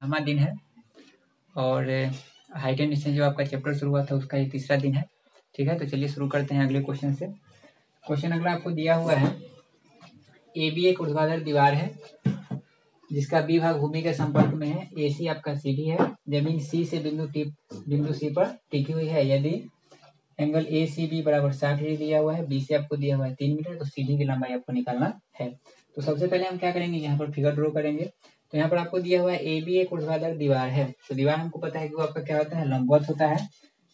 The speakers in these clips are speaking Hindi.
हमारा दिन है और हाइट एंड डिस्टेंस जो आपका चैप्टर शुरू हुआ था उसका ये तीसरा दिन है। ठीक है, तो चलिए शुरू करते हैं अगले क्वेश्चन से। क्वेश्चन अगला आपको दिया हुआ है, ए बी एक ऊर्ध्वाधर दीवार है जिसका बी भाग भूमि के संपर्क में है। ए सी आपका सीधी है, जमीन सी से बिंदु सी पर टिकी हुई है। यदि एंगल ए सी बी बराबर 60 डिग्री दिया हुआ है, बी से आपको दिया हुआ है 3 मीटर, तो सीधी की लंबाई आपको निकालना है। तो सबसे पहले हम क्या करेंगे, यहाँ पर फिगर ड्रॉ करेंगे। तो यहाँ पर आपको दिया हुआ है ए बी एक ऊर्ध्वाधर दीवार है, तो दीवार हमको पता है कि वो आपका क्या होता है, लंबवत होता है।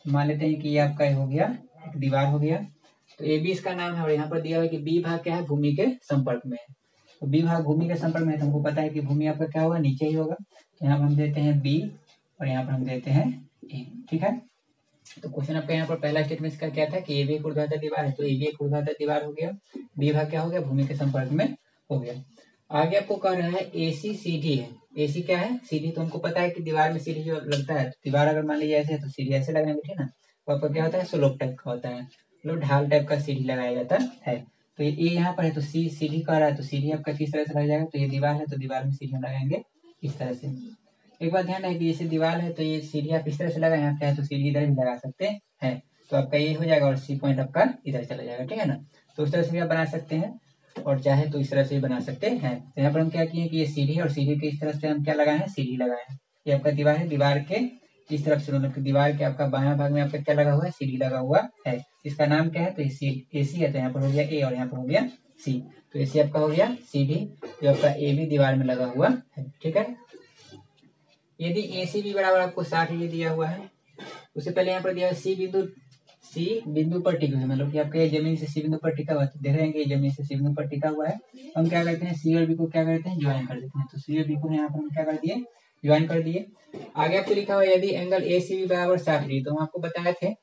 तो मान लेते हैं कि ये आपका हो गया, एक दीवार हो गया। तो ए बी इसका नाम है और यहाँ पर दिया हुआ है कि बी भाग क्या है, भूमि के संपर्क में है। तो बी भाग भूमि के संपर्क में है, तो हमको पता है कि भूमि आपका क्या होगा, नीचे ही होगा। तो यहाँ पर हम देते हैं बी और यहाँ पर हम देते हैं ए। ठीक है, तो क्वेश्चन आपका यहाँ पर पहला स्टेटमेंट इसका क्या था कि ए बी एक ऊर्ध्वाधर दीवार है, तो ए बी एक ऊर्ध्वाधर दीवार हो गया। बी भाग क्या हो गया, भूमि के संपर्क में हो गया। आगे आपको कह रहा है ए सी सीधी है। ए सी क्या है, सीधी। तो हमको पता है कि दीवार में सीधी जो लगता है, तो दीवार अगर मान लीजिए ऐसे है तो सीधी ऐसे लगाएंगे, ठीक है ना। तो आपका क्या होता है, स्लोप टाइप का होता है, मतलब ढाल टाइप का सीढ़ी लगाया जाता है। तो ये यहाँ पर है, तो सी सीढ़ी कह रहा है, तो सीढ़ी आपका किस तरह से लग जाएगा, तो ये दीवार है तो दीवार में सीढ़ी हम लगाएंगे इस तरह से। एक बात ध्यान है कि जैसे दीवार है तो ये सीढ़ी आप इस तरह से लगाए, यहाँ पे है तो सीढ़ी इधर भी लगा सकते हैं। तो आपका ये हो जाएगा और सी पॉइंट आपका इधर चला जाएगा, ठीक है ना। तो उस तरह से भी आप बना सकते हैं और चाहे तो इस तरह से भी बना सकते हैं। तो यहाँ पर हम क्या किए कि ये सीढ़ी है और सीढ़ी के इस तरफ से हम क्या लगाए हैं, सीढ़ी लगाए हैं। ये आपका दीवार है, दीवार के इस तरफ से मतलब दीवार के आपका बायां भाग में आपका क्या लगा हुआ है, सीढ़ी लगा हुआ है। इसका नाम क्या है, तो ए सी है, तो यहाँ पर हो गया ए और यहाँ पर हो गया सी। तो ए सी आपका हो गया सीढ़ी जो आपका ए बी दीवार में लगा हुआ है। ठीक है, यदि ए सी बी बराबर आपको 60 डिग्री दिया हुआ है, उससे पहले यहाँ पर दिया है सी बिंदु पर टिका हुआ है, मतलब कि आपके जमीन से सी बिंदु पर टिका हुआ है। तो देख रहे हैं कि जमीन से सी बिंदु पर टिका हुआ है। हम क्या करते हैं, सी और बी को क्या करते हैं, ज्वाइन कर देते हैं। तो सी और बी को यहाँ पर हम क्या कर दिए, ज्वाइन कर दिए। आगे आपको लिखा हुआ है यदि एंगल ए सी बी बराबर 60 डिग्री, तो हम आपको बताए थे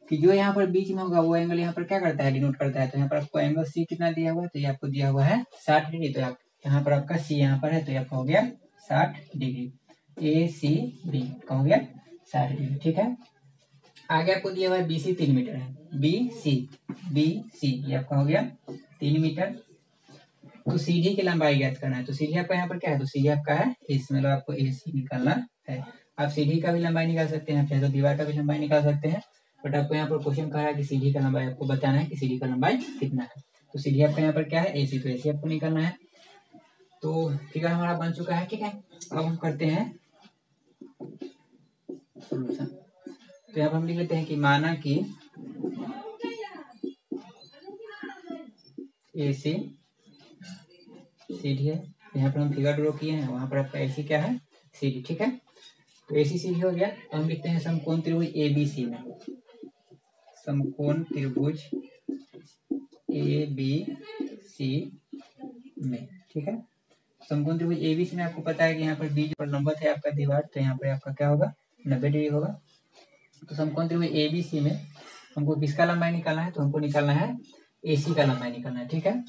कि जो यहाँ पर बीच में होगा वो एंगल यहाँ पर क्या करता है, डिनोट करता है। तो यहाँ पर आपको एंगल सी कितना दिया हुआ है, तो ये आपको दिया हुआ है 60 डिग्री। तो यहाँ पर आपका सी यहाँ पर है, तो आपका हो गया 60 डिग्री। ए सी बी का हो गया 60 डिग्री। ठीक है, आगे आपको दिया हुआ है बी सी 3 मीटर है। बी सी ये आपका हो गया 3 मीटर। तो सीढ़ी की लंबाई ज्ञात करना है। तो सीढ़ी आपका यहाँ पर क्या है, तो सीढ़ी आपका है इस, मतलब आपको ए सी निकालना है। आप सीढ़ी का भी लंबाई निकाल सकते हैं, चाहे तो दीवार का भी लंबाई निकाल सकते हैं। बट आपको यहाँ पर क्वेश्चन कह रहा है कि सीढ़ी का लंबाई आपको बताना है कि सीढ़ी का लंबाई कितना है। तो सीढ़ी आपका यहाँ पर क्या है, ए सी, तो ए सी आपको निकालना है। तो फिगर हमारा बन चुका है। ठीक है, अब हम करते हैं सोल्यूशन। तो यहाँ पर हम लिख लेते हैं कि माना कि ए सी सीढ़ी है, यहाँ पर हम फिगर ड्रॉ किए हैं, वहां पर आपका ए सी क्या है, सीढ़ी। ठीक है, तो ए सी सीढ़ी हो गया। तो हम लिखते हैं समकोण त्रिभुज ए बी सी में, समकोण त्रिभुज ए बी सी में। ठीक है, समकोण त्रिभुज ए बी सी में आपको पता है कि यहाँ पर बीच पर लंबवत है आपका दीवार, तो यहाँ पर आपका क्या होगा, 90 डिग्री होगा। तो समकोण त्रिभुज ए बी सी में हमको किसका लंबाई निकालना है, तो हमको निकालना है ए सी का लंबाई निकालना है। ठीक है,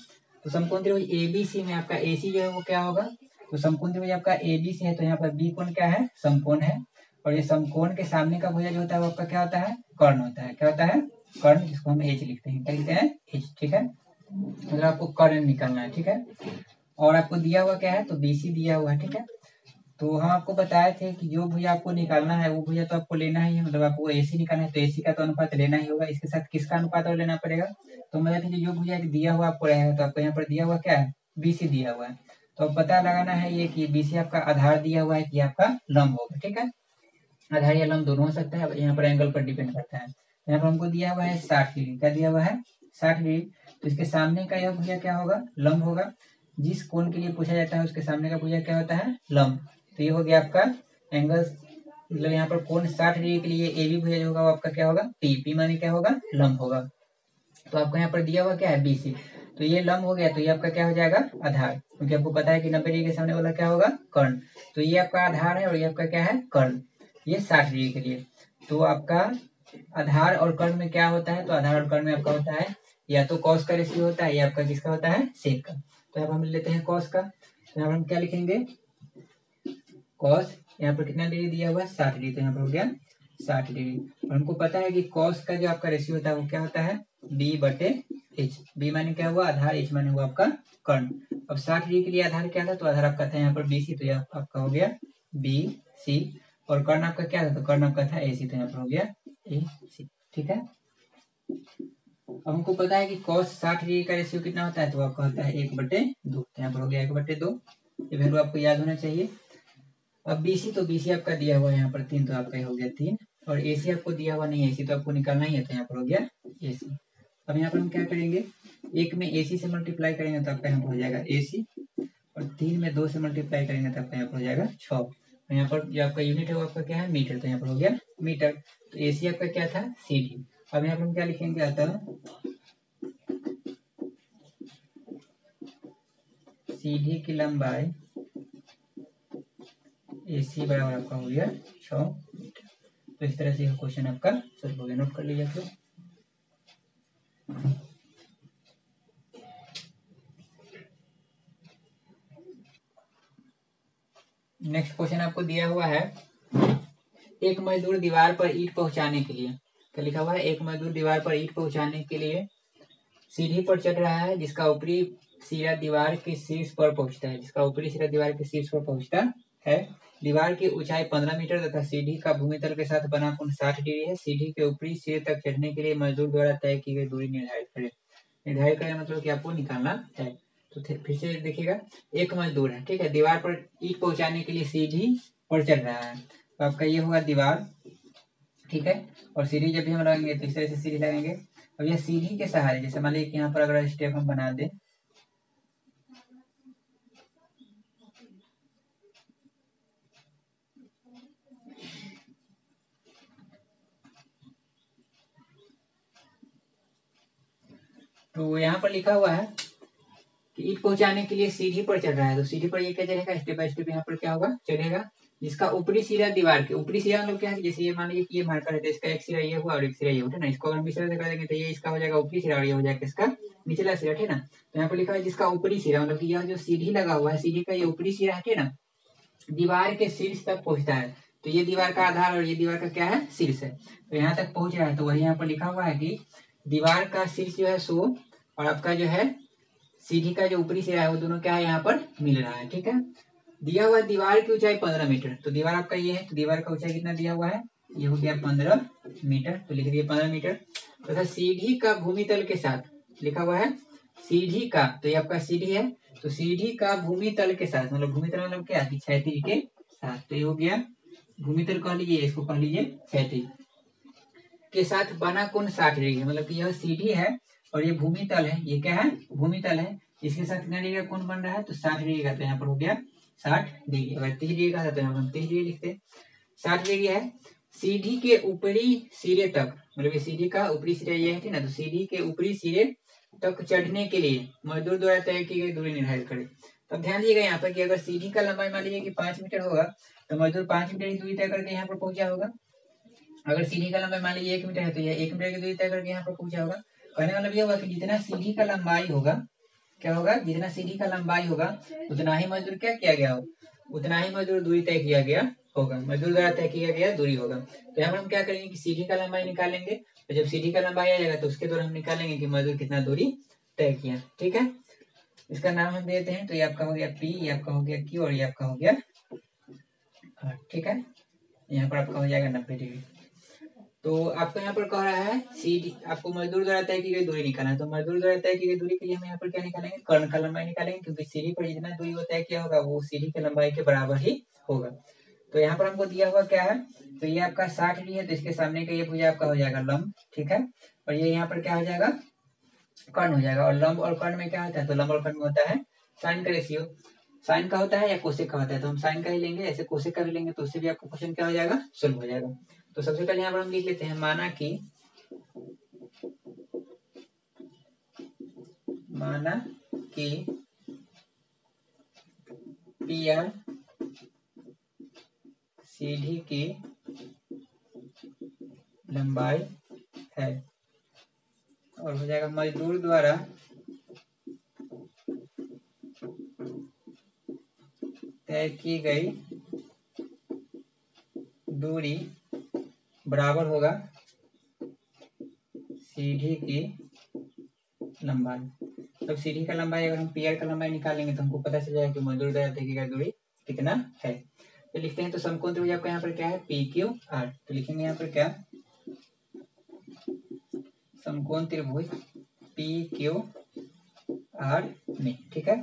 तो समकोण त्रिभुज ए बी सी में आपका ए सी जो है वो क्या होगा, तो समकोण त्रिभुज आपका ए बी सी है, तो यहाँ पर बी कोण क्या है, समकोण है। और ये समकोण के सामने का भुजा जो होता है वो आपका क्या होता है, कर्ण होता है। क्या होता है, कर्ण, जिसको हम एच लिखते हैं। क्या लिखते हैं, एच। ठीक है, मतलब आपको कर्ण निकालना है। ठीक है, और आपको दिया हुआ क्या है, तो बी सी दिया हुआ है। ठीक है, तो हम आपको बताए थे कि जो भुजा आपको निकालना है वो भुजा तो आपको लेना ही है, मतलब आपको एसी निकालना है तो एसी का तो अनुपात लेना ही होगा। इसके साथ किसका अनुपात और लेना पड़ेगा, तो हम बताते हैं जो भुजा दिया हुआ आपको रहेगा, तो आपको यहाँ पर दिया हुआ क्या है, बीसी दिया हुआ है। तो अब पता लगाना है ये कि बीसी आपका आधार दिया हुआ है कि आपका लंब होगा। ठीक है, आधार या लंब दोनों हो सकता है, यहाँ पर एंगल पर डिपेंड करता है। यहाँ पर हमको दिया हुआ है 60 डिग्री। क्या दिया हुआ है, 60 डिग्री। तो इसके सामने का यह भुजा क्या होगा, लंब होगा। जिस कोण के लिए पूछा जाता है उसके सामने का भुजा क्या होता है, लंब। तो ये हो गया आपका एंगल, मतलब यहाँ पर कोण 60 डिग्री के लिए ए बी भुजा जो होगा वो आपका क्या होगा, पी। पी माने क्या होगा, लंब होगा। तो आपको यहाँ पर दिया हुआ क्या है, बी सी। तो ये लंब हो गया, तो ये आपका क्या हो जाएगा, आधार, क्योंकि आपको पता है कि 90 डिग्री के सामने वाला क्या होगा, कर्ण। तो ये आपका आधार है और ये आपका क्या है, कर्ण। ये 60 डिग्री के लिए। तो आपका आधार और कर्ण में क्या होता है, तो आधार और कर्ण में आपका होता है या तो कॉस का रेशियो होता है या आपका किसका होता है, सेक का। तो यहाँ पर हम लेते हैं कॉस का। तो यहाँ पर हम क्या लिखेंगे, कॉस, यहाँ पर कितना डिग्री दिया हुआ है, 60 डिग्री। तो यहाँ पर हो गया 60 डिग्री। और हमको पता है कि कॉस का जो आपका रेशियो होता है वो क्या होता है, बी बटे एच। बी माने क्या हुआ, आधार, एच माने हुआ आपका कर्ण। अब 60 डिग्री के लिए आधार क्या था, तो आधार आपका था यहाँ पर बीसी, तो यह आपका हो गया बी सी, और कर्ण आपका क्या था, तो कर्ण आपका था ए सी, तो यहाँ पर हो गया ए सी। ठीक है, अब हमको पता है कि cos 60 का रेशियो कितना होता है, तो आपका होता है 1/2, तो यहाँ पर हो गया 1/2, ये वैल्यू आपको याद होना चाहिए। अब बीसी, तो बीसी आपका दिया हुआ है यहाँ पर 3, तो आपका हो गया 3, और एसी आपको दिया हुआ नहीं है, एसी तो आपको निकालना ही है, तो यहाँ पर हो गया एसी। अब यहाँ पर हम क्या करेंगे, एक में एसी से मल्टीप्लाई करेंगे तो आपका यहाँ पर हो जाएगा एसी, और 3 में 2 से मल्टीप्लाई करेंगे तो आपका यहाँ पर हो जाएगा 6। तो यहाँ पर जो आपका यूनिट है वो आपका क्या है, मीटर, तो यहाँ पर हो गया मीटर। तो एसी आपका क्या था, सीडी। अब यहाँ पर हम क्या लिखेंगे, अतः सीडी की लंबाई एसी बराबर आपका हो गया 6 मीटर। तो इस तरह से यह क्वेश्चन आपका सॉल्व हो गया, नोट कर लीजिए आप लोग। नेक्स्ट क्वेश्चन आपको दिया हुआ है, एक मजदूर दीवार पर ईंट पहुंचाने के लिए, क्या लिखा हुआ है, एक मजदूर दीवार पर ईंट पहुंचाने के लिए सीढ़ी पर चढ़ रहा है, जिसका ऊपरी सिरा दीवार के शीर्ष पर पहुंचता है, जिसका ऊपरी सिरा दीवार के शीर्ष पर पहुंचता है। दीवार की ऊंचाई 15 मीटर तथा सीढ़ी का भूमितल के साथ बना कोण 60 डिग्री है। सीढ़ी के ऊपरी सिरे तक चढ़ने के लिए मजदूर द्वारा तय की गई दूरी निर्धारित करें। निर्धारित करें मतलब कि आपको निकालना है। तो फिर से देखिएगा, एक मजदूर है, ठीक है, दीवार पर ईंट पहुंचाने के लिए सीढ़ी पर चढ़ रहा है, तो आपका ये होगा दीवार, ठीक है, और सीढ़ी जब भी हम लगाएंगे तो इस तरह से सीढ़ी लगाएंगे। अब यह सीढ़ी के सहारे, जैसे मान लीजिए यहाँ पर अगर स्टेप हम बना दें, तो यहाँ पर लिखा हुआ है कि ईंट पहुंचाने के लिए सीढ़ी पर चढ़ रहा है, तो सीढ़ी पर ये क्या चढ़ेगा, स्टेप बाय स्टेप यहाँ पर क्या होगा, चढ़ेगा, जिसका ऊपरी सिरा दीवार के, ऊपरी सिरा मतलब क्या है, जैसे ये मान लीजिए कि ये मार्कर है, तो इसका एक सिरा ये हुआ और एक सिरा ये हुआ, ना, इसको अगर हम इस तरह से कर देंगे तो ये इसका हो जाएगा ऊपरी सिरा और ये हो जाएगा इसका निचला सिरा, ठीक है ना। तो यहाँ पर लिखा है जिसका ऊपरी सिरा, मतलब कि यह जो सीढ़ी लगा हुआ है, सीढ़ी का ये ऊपरी सिरा है, ठीक है ना, दीवार के शीर्ष तक पहुंचता है। तो ये दीवार का आधार और ये दीवार का क्या है, शीर्ष है, तो यहाँ तक पहुंच रहा है। तो वही यहाँ पर लिखा हुआ है कि दीवार का शीर्ष जो है 100 और आपका जो है सीढ़ी का जो ऊपरी सिरा है वो दोनों क्या है, यहाँ पर मिल रहा है, ठीक है। दिया हुआ दीवार की ऊंचाई 15 मीटर, तो दीवार आपका ये है, तो दीवार का ऊंचाई कितना दिया हुआ है, ये हो गया 15 मीटर, तो लिख दिए 15 मीटर तथा सीढ़ी का भूमितल के साथ लिखा हुआ है सीढ़ी का, तो ये आपका सीढ़ी है, तो सीढ़ी का भूमितल के साथ, मतलब भूमितल मतलब क्या, क्षैतिज के साथ, तो ये हो गया भूमितल कह लीजिए, इसको कह लीजिए क्षैतिज के साथ बना कोण 60 डिग्री, मतलब कि यह सीढ़ी है और ये भूमितल है, ये क्या है, भूमितल है, इसके साथ कितना डिग्री का कोण बन रहा है, तो 60 डिग्री का, तो यहाँ पर हो गया 60 डिग्री। अगर 30 डिग्री का था तो यहाँ पर हम 30 डिग्री लिखते, 60 डिग्री है। सीढ़ी के ऊपरी सिरे तक, मतलब सीढ़ी का ऊपरी सिरा ये है ना, तो सीढ़ी के ऊपरी सिरे तक चढ़ने के लिए मजदूर द्वारा तय की गई दूरी निर्धारित करें। तो ध्यान दीजिएगा यहाँ पर कि अगर सीढ़ी का लंबाई मान लीजिए कि 5 मीटर होगा, तो मजदूर 5 मीटर की दूरी तय करके यहाँ पर पहुंचा होगा। अगर सीढ़ी का लंबाई मान लीजिए 1 मीटर है, तो यह 1 मीटर की दूरी तय करके यहाँ पर पहुंचा होगा। कहने का मतलब ये होगा कि जितना सीढ़ी का लंबाई होगा, क्या होगा, जितना सीढ़ी का लंबाई होगा उतना ही मजदूर क्या किया गया हो, उतना ही मजदूर दूरी तय किया गया होगा, मजदूर द्वारा तय किया गया दूरी होगा। तो यहाँ पर हम क्या करेंगे कि सीढ़ी का लंबाई निकालेंगे, तो जब सीढ़ी का लंबाई आ जाएगा तो उसके द्वारा हम निकालेंगे कि मजदूर कितना दूरी तय किया, ठीक है। इसका नाम हम देते हैं, तो ये आपका हो गया पी, ये आपका हो गया क्यू और ये आपका हो गया आर, ठीक है। यहाँ पर आपका हो जाएगा 90 डिग्री। तो आपको यहाँ पर कह रहा है सीढ़ी, आपको मजदूर द्वारा तय की गई दूरी निकालना है, तो मजदूर द्वारा तय की गई दूरी के लिए हम यहाँ पर क्या निकालेंगे, कर्ण का लंबाई निकालेंगे, क्योंकि सीढ़ी पर जितना दूरी वो तय किया होगा वो सीढ़ी की लंबाई के बराबर ही होगा। तो यहाँ पर हमको दिया हुआ क्या है, तो ये आपका 60 डिग्री है, तो इसके सामने का ये भुजा आपका हो जाएगा लंब, ठीक है, और ये यहाँ पर क्या हो जाएगा, कर्ण हो जाएगा। और लंब और कर्ण में क्या होता है, तो लंब और कर्ण में होता है साइन का रेशियो, साइन का होता है या कोसेक का होता है, तो हम साइन का ही लेंगे, ऐसे कोसेक का भी लेंगे तो उससे भी आपका क्वेश्चन क्या हो जाएगा, सॉल्व हो जाएगा। तो सबसे पहले यहाँ पर हम लिख लेते हैं, माना कि पी आर सीढ़ी की लंबाई है, और हो जाएगा मजदूर द्वारा तय की गई दूरी बराबर होगा सीढ़ी की लंबाई। तो सीढ़ी का लंबाई अगर हम पी आर का लंबाई निकालेंगे तो हमको पता चल जाएगा कि मजदूर द्वारा तय की गई दूरी कितना है। तो लिखते हैं तो समकोण त्रिभुज आपका यहाँ पर क्या है, पी क्यू आर। तो लिखेंगे यहाँ पर क्या, समकोण त्रिभुज पी क्यू आर में, ठीक है।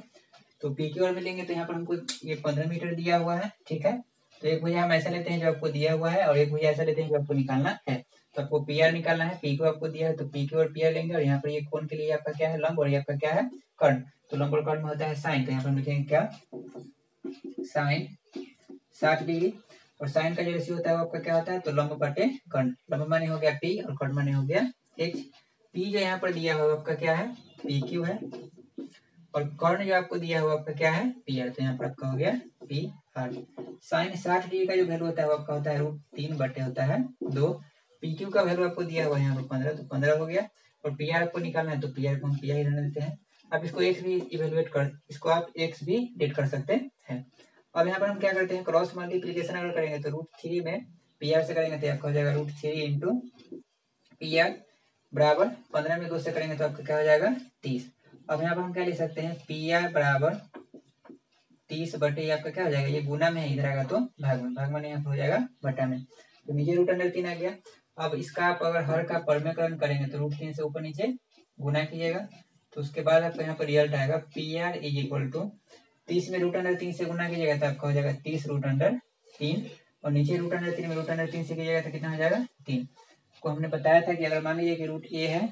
तो पी क्यू आर में लेंगे तो यहाँ पर हमको ये 15 मीटर दिया हुआ है, ठीक है। तो एक भुजा हम ऐसा लेते हैं जो आपको दिया हुआ है, और एक भुजा ऐसा लेते हैं जो आपको निकालना है। तो आपको पी आर निकालना है, पी क्यू आपको दिया है तो पी क्यू और पी आर लेंगे, और यहाँ पर ये कोण के लिए आपका क्या है, लंब, और ये आपका क्या है, कर्ण। तो लंब और कर्ण में होता है साइन, तो यहाँ पर हम लिखेंगे क्या, साइन 60 डिग्री। और साइन का जो रेशियो होता है वो आपका क्या होता है, तो लंब बटे कर्ण। लंब माने हो गया पी और कर्ण माने हो गया एच। पी जो यहाँ पर दिया हुआ आपका क्या है, पी क्यू है, और कर्ण जो आपको दिया हुआ आपका क्या है, पी आर। तो यहाँ पर आपका हो गया पी आर। साइन 60 डिग्री का जो वैल्यू होता है वो आपका होता है √3 बटे होता है 2। पी क्यू का वैल्यू आपको दिया हुआ है यहाँ पर 15, तो 15 हो गया। और पी आर आपको निकालना है तो पी आर को हम पी आर ही रहने देते हैं। आप इसको एक्स भी इवेलुएट कर, इसको आप एक्स भी डेट कर सकते हैं। अब यहाँ पर हम क्या करते हैं, क्रॉस मल्टीप्लीकेशन अगर करेंगे तो √3 में पी आर से करेंगे तो आपका हो जाएगा √3 इंटू पी आर बराबर 15 में 2 से करेंगे तो आपका क्या हो जाएगा 30। अब यहाँ पर हम क्या लिख सकते हैं, पी आर बराबर 30 बटे आपका क्या हो जाएगा, ये गुना में है, इधर आएगा तो भाग में, भाग में यहाँ पर हो जाएगा बटा में। तो नीचे √3 आ गया। अब इसका आप अगर हर का परमेकरण करेंगे तो √3 से ऊपर नीचे गुना कीजिएगा, तो उसके बाद आपको यहाँ पर रिजल्ट आएगा P R is equal to 30 में √3 से गुना कीजिएगा तो आपका हो जाएगा 30 √3, और नीचे √3 में √3 से कीजिएगा तो कितना हो जाएगा 3। को हमने बताया था कि अगर मान लीजिए कि रूट ए है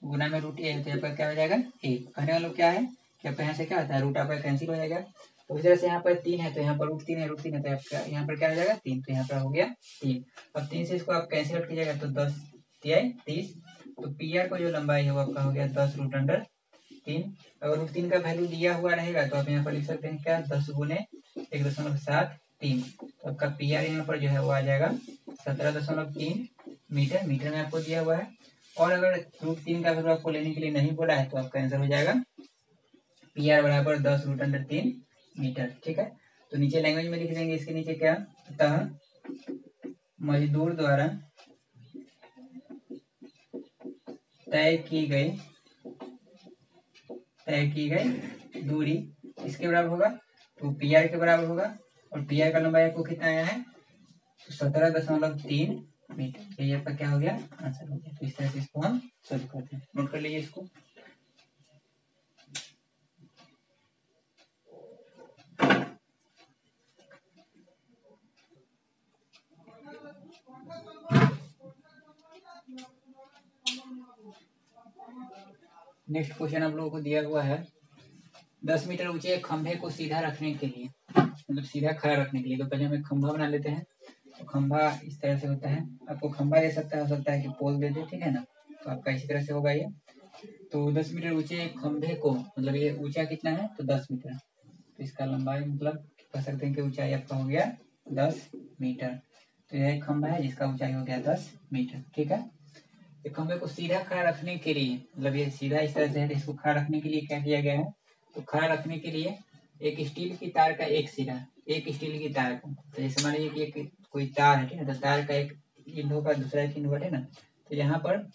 गुना में √a है तो आपका क्या हो जाएगा ए। कहने वाला क्या है कि आपका यहाँ से क्या होता है, रूट आपका कैंसिल हो जाएगा। तो इस तरह से यहाँ पर 3 है तो यहाँ पर √3 है, √3 है तो आपका यहाँ पर क्या हो जाएगा 3, तो यहाँ पर हो गया 3। अब 3 से इसको आप कैंसिल आउट कीजिएगा तो 10 तिहाई 30। तो पी आर को जो लंबाई है वो आपका हो गया 10 √3। अगर √3 का वैल्यू दिया हुआ रहेगा तो आप यहाँ पर लिख सकते हैं क्या, 10 गुने 1.73। तो आपका पी आर यहाँ पर जो है वो आ जाएगा 17.3 मीटर। मीटर में आपको दिया हुआ है। और अगर √3 का वैल्यू आपको लेने के लिए नहीं बोला है तो आपका आंसर हो जाएगा पी आर बराबर 10 √3 मीटर, ठीक है। तो नीचे लैंग्वेज में लिख देंगे, इसके नीचे क्या, अतः मजदूर द्वारा तय की गई दूरी इसके बराबर होगा, तो पी आर के बराबर होगा। और पी आर का लंबाई आपको कितना आया है, तो 17.3 मीटर। ये आपका क्या हो गया, आंसर हो गया। तो इस तरह से इसको हम सॉल्व करते हैं, नोट कर लीजिए इसको। नेक्स्ट क्वेश्चन आप लोगों को दिया हुआ है, 10 मीटर ऊंचे खंभे को सीधा रखने के लिए, मतलब सीधा खड़ा रखने के लिए, तो पहले हम एक खंभा बना लेते हैं। तो खंभा इस तरह से होता है, आपको खंभा दे सकता है, हो सकता है कि पोल दे दे, ठीक है ना। तो आपका इसी तरह से होगा ये। तो 10 मीटर ऊंचे खंभे को, मतलब ये ऊंचा कितना है, तो 10 मीटर। तो इसका लंबाई मतलब कह सकते हैं कि ऊंचाई आपका हो गया 10 मीटर। तो यह एक खंभा है जिसका ऊंचाई हो गया 10 मीटर, ठीक है। खंभे को सीधा खड़ा रखने के लिए, मतलब ये सीधा इस तरह से है, इसको खड़ा रखने के लिए क्या किया गया है, तो खड़ा रखने के लिए एक स्टील की तार का एक सिरा, एक स्टील की तार का, तो जैसे मान लीजिए कि कोई तार है, ठीक है, तो तार का एक एंड होगा, दूसरा एक एंड होगा, है ना। तो यहाँ पर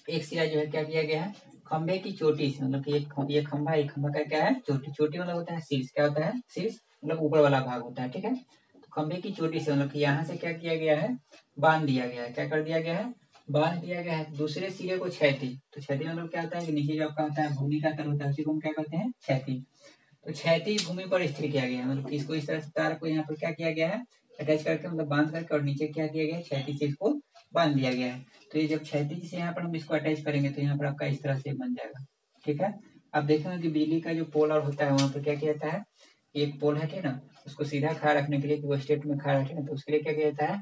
एक सिरा जो है क्या किया गया है, खंभे की चोटी से, मतलब ये खंभा का क्या है, चोटी। चोटी मतलब होता है शीर्ष, क्या होता है, शीर्ष मतलब ऊपर वाला भाग होता है, ठीक है। तो खंभे की चोटी से मतलब यहाँ से क्या किया गया है, बांध दिया गया है। क्या कर दिया गया है, बांध दिया गया है दूसरे सिरे को क्षैतिज। तो क्षैतिज मतलब क्या होता है कि नीचे जो आपका होता है भूमि का तल होता है, उसी को हम क्या कहते हैं, क्षैतिज। तो क्षैतिज भूमि पर स्थिर किया गया है, मतलब कि इसको इस तरह से तार को यहाँ पर क्या किया गया है, अटैच करके, मतलब बांध करके, और नीचे क्या किया गया है, क्षैतिज से इसको बांध दिया गया है। तो ये जब क्षैतिज से यहाँ पर हम इसको अटैच करेंगे तो यहाँ पर आपका इस तरह से बन जाएगा, ठीक है। आप देखेंगे कि बिजली का जो पोल होता है वहाँ पर क्या किया जाता है, एक पोल है, ठीक ना, उसको सीधा खड़ा रखने के लिए, वो स्टेट में खड़ा रखे ना, तो उसके लिए क्या किया जाता है,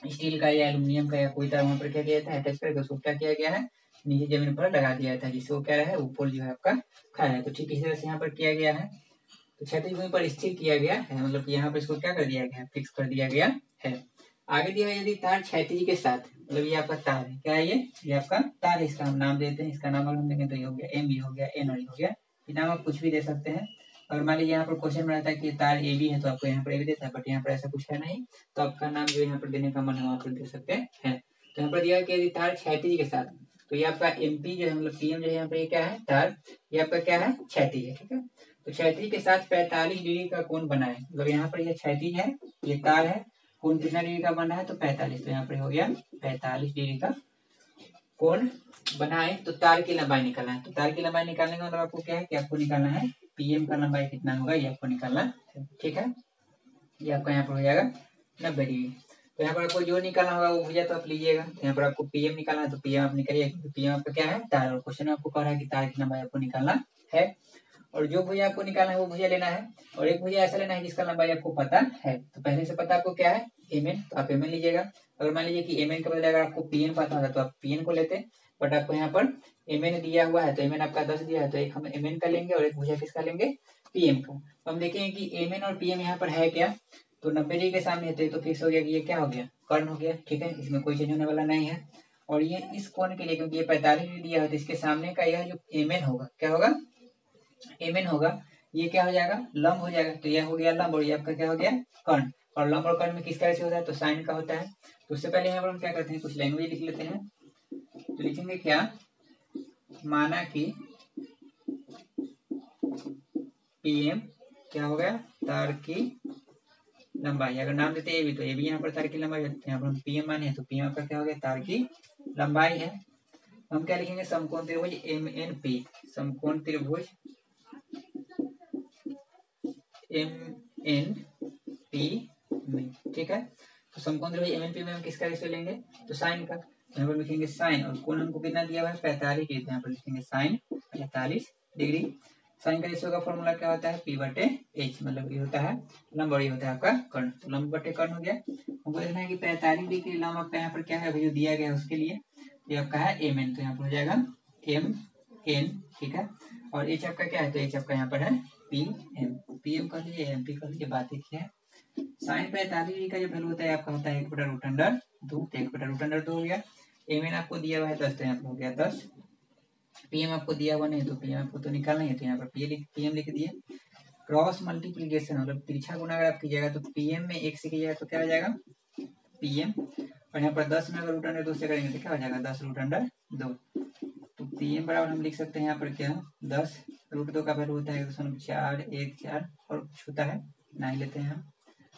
स्टील का या एल्यूमिनियम का या कोई तार वहां पर क्या किया जाता है, अटैच करके उसको क्या किया गया है, नीचे जमीन पर लगा दिया जाता है, जिससे वो क्या है, वो पोल जो है आपका खड़ा है। तो ठीक इसी तरह से यहाँ पर किया गया है। तो क्षैतिज भूमि पर स्थिर किया गया है, मतलब यहाँ पर इसको क्या कर दिया गया है, फिक्स कर दिया गया है। आगे दिया है यदि तार क्षैतिज के साथ, मतलब ये आपका तार है, क्या है ये आपका तार है, इसका हम नाम देते हैं, इसका नाम अगर हम देंगे तो ये हो गया एम, ये हो गया एन, और ये हो गया, ये नाम आप कुछ भी दे सकते हैं। अगर मान लीजिए यहाँ पर क्वेश्चन में रहता है कि तार ए बी है तो आपको यहाँ पर ए बी देता है, बट यहाँ पर ऐसा कुछ है नहीं, तो आपका नाम जो यहाँ पर देने का मन है वहाँ पर दे सकते हैं। तो यहाँ पर दिया है कि यदि तार क्षैतिज के साथ, तो ये आपका एमपी जो है, मतलब पीएम जो है यहाँ पर ये क्या है, तार, ये आपका क्या है, क्षैतिज है, ठीक है। तो क्षैतिज के साथ 45 डिग्री का कोण बना है, मतलब यहाँ पर यह क्षैतिज है, ये तार है, कोण कितना डिग्री का बना है तो 45, तो यहाँ पर हो गया 45 डिग्री का कोण बना है। तो तार की लंबाई निकालना है, तो तार की लंबाई निकालने का मतलब आपको क्या है कि आपको निकालना है पीएम का लंबाई कितना होगा, ये आपको निकालना है। ठीक है, ये आपका यहाँ पर हो जाएगा 90 डिग्री। तो यहाँ पर आपको जो निकालना होगा वो भुजा तो आप लीजिएगा। तो यहाँ पर आपको पीएम निकालना है तो पीएम आप निकालिए, पीएम आपका क्या है तार, और क्वेश्चन में आपको कह रहा है कि तार की लंबाई आपको निकालना है, और जो भुजा आपको निकालना है वो भुजा लेना है, और एक भुजा ऐसा लेना है जिसका लंबाई आपको पता है। तो पहले से पता आपको क्या है एमएन, तो आप एमएन लीजिएगा। अगर मान लीजिए कि एमएन का बदले अगर आपको पीएन पता होता तो आप पीएन को लेते, बट आपको यहाँ पर एमएन दिया हुआ है तो एमएन आपका 10 दिया है, तो एक हम एमएन का लेंगे और एक भुजा किसका लेंगे पीएम का। तो हम देखेंगे कि एमएन और पीएम यहाँ पर है क्या, तो 90 डिग्री के सामने है तो फिक्स हो गया कि ये क्या हो गया कर्ण हो गया। ठीक है, इसमें कोई चेंज होने वाला नहीं है। और ये इस कोण के लिए क्योंकि ये 45 डिग्री दिया है तो इसके सामने का यह जो एमएन होगा क्या होगा एमएन होगा, ये क्या हो जाएगा लंब हो जाएगा। तो यह हो गया लंब और ये आपका क्या हो गया कर्ण, और लंब और कर्ण में किस तरह से होता है तो साइन का होता है। तो उससे पहले यहाँ पर हम क्या करते हैं कुछ लैंग्वेज लिख लेते हैं। तो लिखेंगे क्या, माना कि पीएम क्या हो गया तार की लंबाई, अगर नाम देते ए भी तो ए भी यहाँ पर तार की लंबाई है, यहाँ पर हम पीएम माने तो पीएम आपका क्या हो गया तार की लंबाई है। हम क्या लिखेंगे समकोण त्रिभुज एम एन पी, समकोण त्रिभुज एम एन पी में। ठीक है, तो समकोण त्रिभुज एम एन पी में हम किसका रेशियो लेंगे तो साइन का, यहाँ पर लिखेंगे साइन, और कोण हमको कितना दिया हुआ है 45 डिग्री, यहाँ पर लिखेंगे साइन 45 डिग्री। साइन का रेशियो का फॉर्मूला क्या होता है पी बटे एच, मतलब ये होता है लंब और ये होता है आपका कर्ण, तो लंब बटे कर्ण हो गया। हमको देखना है कि 45 डिग्री लंब आपका यहाँ पर क्या है जो दिया गया है उसके लिए, ये आपका है एम एन, तो यहाँ पर हो जाएगा एम एन। ठीक है, और एच आपका क्या है तो एच आपका यहाँ पर है पी एम, पी एम कर लीजिए एम पी कर लीजिए, बात एक ही है। साइन 45 डिग्री का जो वैल्यू होता है आपका होता है 1/√2, तो 1/√2 हो गया। एम एन आपको दिया हुआ है 10, तो यहाँ पर हो गया 10। पीएम आपको दिया हुआ नहीं तो पीएम आपको तो निकालना ही है, तो यहाँ पर पीएम लिख दिए। क्रॉस मल्टीप्लीकेशन मतलब तिरछा गुना अगर आप कीजिएगा तो पीएम में 1 से कीजिएगा तो क्या हो जाएगा पीएम, और यहाँ पर 10 में अगर √2 से करेंगे तो क्या हो जाएगा 10√2। तो पीएम बराबर हम लिख सकते हैं यहाँ पर क्या 10√2 का वैल्यू होता है 1.414 और कुछ होता है ना ही लेते हैं हम।